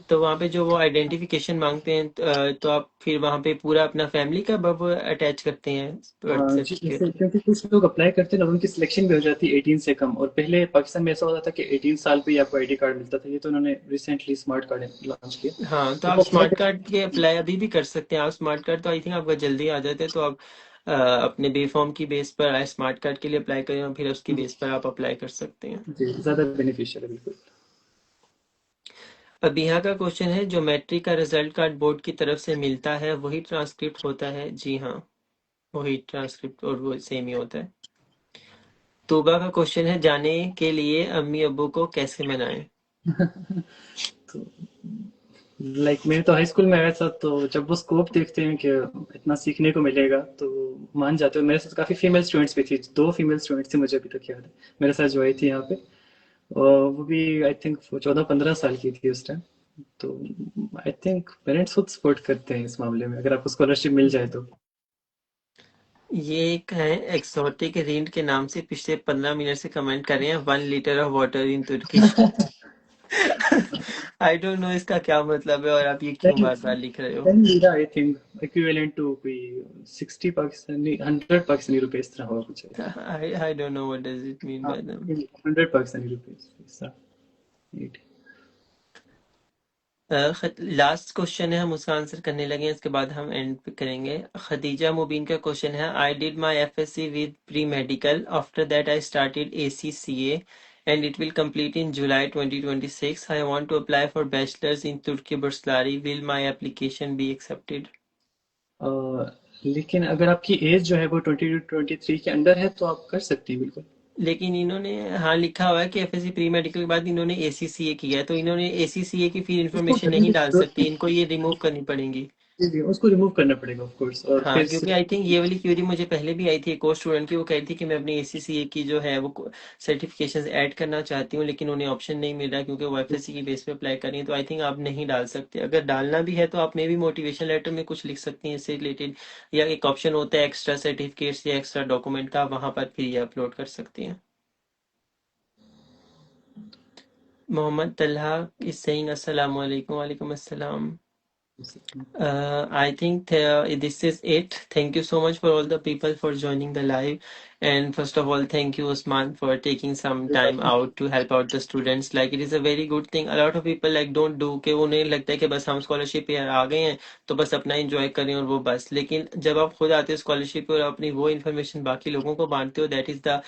तो वहाँ पे जो वो आइडेंटिफिकेशन मांगते हैं, तो आप फिर वहाँ पे पूरा अपना फैमिली का बब अटैच करते हैं बर्थ जी, जैसे सर्टिफिकेट? क्योंकि कुछ लोग अप्लाई करते हैं ना, उनकी सिलेक्शन भी हो जाती है 18 से कम। और पहले पाकिस्तान में ऐसा होता था कि 18 साल पे ही आपको आईडी कार्ड मिलता था। ये तो उन्होंने रिसेंटली स्मार्ट कार्ड लॉन्च किया, हाँ, तो तो आप वो अप्लाई स्मार्ट कर। कार्ड के अप्लाई अभी भी कर सकते हैं। आप स्मार्ट कार्ड तो आई थिंक आपका जल्दी आ जाता है, तो आप अपने बे फॉर्म की बेस पर स्मार्ट कार्ड के लिए अप्लाई करें और फिर उसकी बेस पर आप अप्लाई कर सकते हैं। जी, ज़्यादा बेनिफिशियल है बिल्कुल। अब यहाँ का क्वेश्चन है, जो मैट्रिक का रिजल्ट कार्ड बोर्ड की तरफ से मिलता है वही ट्रांसक्रिप्ट होता है? जी हाँ, वही ट्रांसक्रिप्ट और वो सेम ही होता है। तोबा का क्वेश्चन है, जाने के लिए अम्मी अब्बू को कैसे मनाएं? तो लाइक मैं तो हाई स्कूल में आया था, तो जब वो स्कोप देखते हैं कि इतना सीखने को मिलेगा तो मान जाते हो। मेरे साथ काफ़ी फीमेल स्टूडेंट्स भी थी, 2 फीमेल स्टूडेंट्स थी मुझे अभी तक याद है, मेरे साथ जो आई थी यहाँ पे। और वो भी आई थिंक 14-15 साल की थी उस टाइम। तो आई थिंक पेरेंट्स खुद सपोर्ट करते हैं इस मामले में, अगर आपको स्कॉलरशिप मिल जाए तो। ये एक है एक्सोटिक रीड के नाम से, पिछले 15 मिनट से कमेंट कर रहे हैं, 1 litre of water in Turki. I don't know इसका क्या मतलब है और आप ये क्यों 10 बार बार लिख रहे हो? 10 lira I think equivalent to कोई 60 पाकिस्तानी, 100 पाकिस्तानी रुपए इस तरह होगा कुछ I think. I don't know what does it mean हाँ, by them. 100 पाकिस्तानी रुपए ऐसा। लास्ट क्वेश्चन है, हम उसका आंसर करने लगे हैं, इसके बाद हम एंड पे करेंगे। खदीजा मुबीन का क्वेश्चन है, I did my FSc with pre medical, after that I started ACCA and it will complete in July 2026. I want to apply for bachelor's in Turki Burslari. Will my application be accepted? लेकिन अगर आपकी as जो है वो 20 to 23 के under है तो आप कर सकती हैं बिल्कुल। लेकिन इन्होंने हाँ लिखा हुआ है कि FSc प्री मेडिकल के बाद इन्होंने ACCA किया है, तो इन्होंने ACCA की फिर उसको इन्फॉर्मेशन करने नहीं की डाल जरूरत सकती, इनको ये रिमूव करनी पड़ेगी। नहीं, जी, उसको रिमूव करना पड़ेगा ऑफ कोर्स। और हाँ, फिर से क्योंकि आई थिंक ये वाली क्यूरी मुझे पहले भी आई थी एक और स्टूडेंट की, वो कह रही थी कि मैं अपनी ACCA की जो है वो सर्टिफिकेशंस ऐड करना चाहती हूँ, लेकिन उन्हें ऑप्शन नहीं मिल रहा क्योंकि वो FSc की बेस पे अप्लाई कर रही है। तो आई थिंक आप नहीं डाल सकते। अगर डालना भी है तो आप मे भी मोटिवेशन लेटर में कुछ लिख सकती हैं इससे रिलेटेड, या एक ऑप्शन होता है एक्स्ट्रा सर्टिफिकेट्स या एक्स्ट्रा डॉक्यूमेंट का, वहां पर फिर ये अपलोड कर सकती हैं। मोहम्मद तलहा इज सेइंग अस्सलाम वालेकुम। वालेकुम अस्सलाम। I think this is it. Thank you so much for all the people for joining the live. And first of all, thank you, Usman, for taking some time out to help out the students. Like it is a very good thing. A lot of people like don't do कि उन्हें लगता है कि बस हम scholarship पे आ गए हैं तो बस अपना एंजॉय करें और वो बस। लेकिन जब आप खुद आते हो स्कॉलरशिप पे और अपनी वो इन्फॉर्मेशन बाकी लोगों को बांटते हो, that is the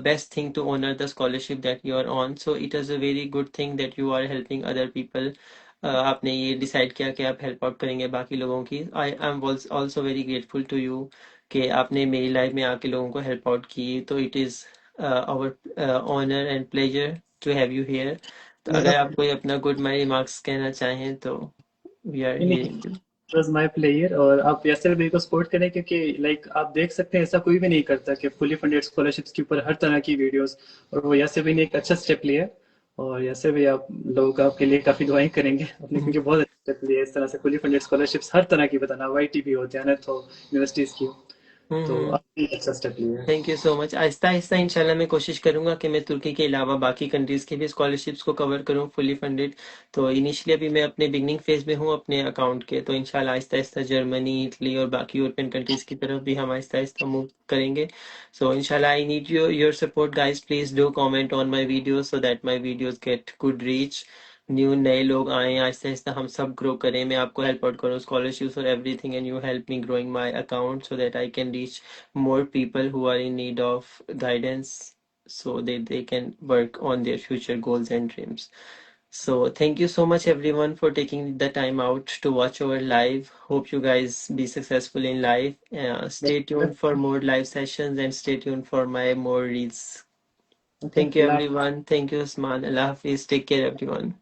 best thing to honour the scholarship that you are on. So it is a very good thing that you are helping other people. आपने ये डिसाइड किया कि आप हेल्प आउट करेंगे बाकी लोगों की। I am also very grateful to you कि आपने मेरी लाइफ में आके लोगों को हेल्प आउट की। तो it is our honour and pleasure to have you here. तो अगर आप कोई अपना गुड माई रिमार्क्स कहना चाहें तो we are hearing you. Was my player. और आप यासिर भाई को सपोर्ट करें, क्योंकि लाइक आप देख सकते हैं ऐसा कोई भी नहीं करता कि फुली फंडेड स्कॉलरशिप्स के ऊपर हर तरह की वीडियोस। और वो यासिर भाई ने एक अच्छा स्टेप लिया है। और यासिर भाई आप लोग आपके लिए काफी दुआएं करेंगे अपने, क्योंकि बहुत अच्छा स्टेप लिया है इस तरह से फुली फंडेड स्कॉलरशिप्स हर तरह की बताना, YTB हो, ध्यानत हो, यूनिवर्सिटीज की हो। तो हम्म। आपने एक अच्छा स्टेप लिया है। Thank you so much. Aahista Aahista इंशाल्लाह मैं कोशिश करूंगा कि मैं तुर्की के अलावा बाकी कंट्रीज के भी स्कॉलरशिप्स को कवर करूं फुली फंडेड। तो इनिशियली अभी मैं अपने बिगनिंग फेज में हूं अपने अकाउंट के, तो इंशाल्लाह आहिस्ता आहिस्ता जर्मनी, इटली और बाकी यूरोपियन कंट्रीज की तरफ भी हम आहिस्ता आहिस्ता मूव करेंगे। सो इंशाल्लाह I need your support guys. Please do comment on my videos so that my videos get good reach, new नए लोग आए, आहिस्ता आहिस्ता हम सब ग्रो करें। मैं आपको हेल्प आउट करूँ स्कॉलरशिप्स और everything, and you help me growing my account so that I can reach more people who are in need of guidance so that they can work on their future goals and dreams. So thank you so much everyone for taking the time out to watch our live. Hope you guys be successful in life. Stay tuned for more live sessions and stay tuned for my more reads. Okay, Thank you Allah. everyone. Thank you Usman. Allah Hafiz. Take care everyone.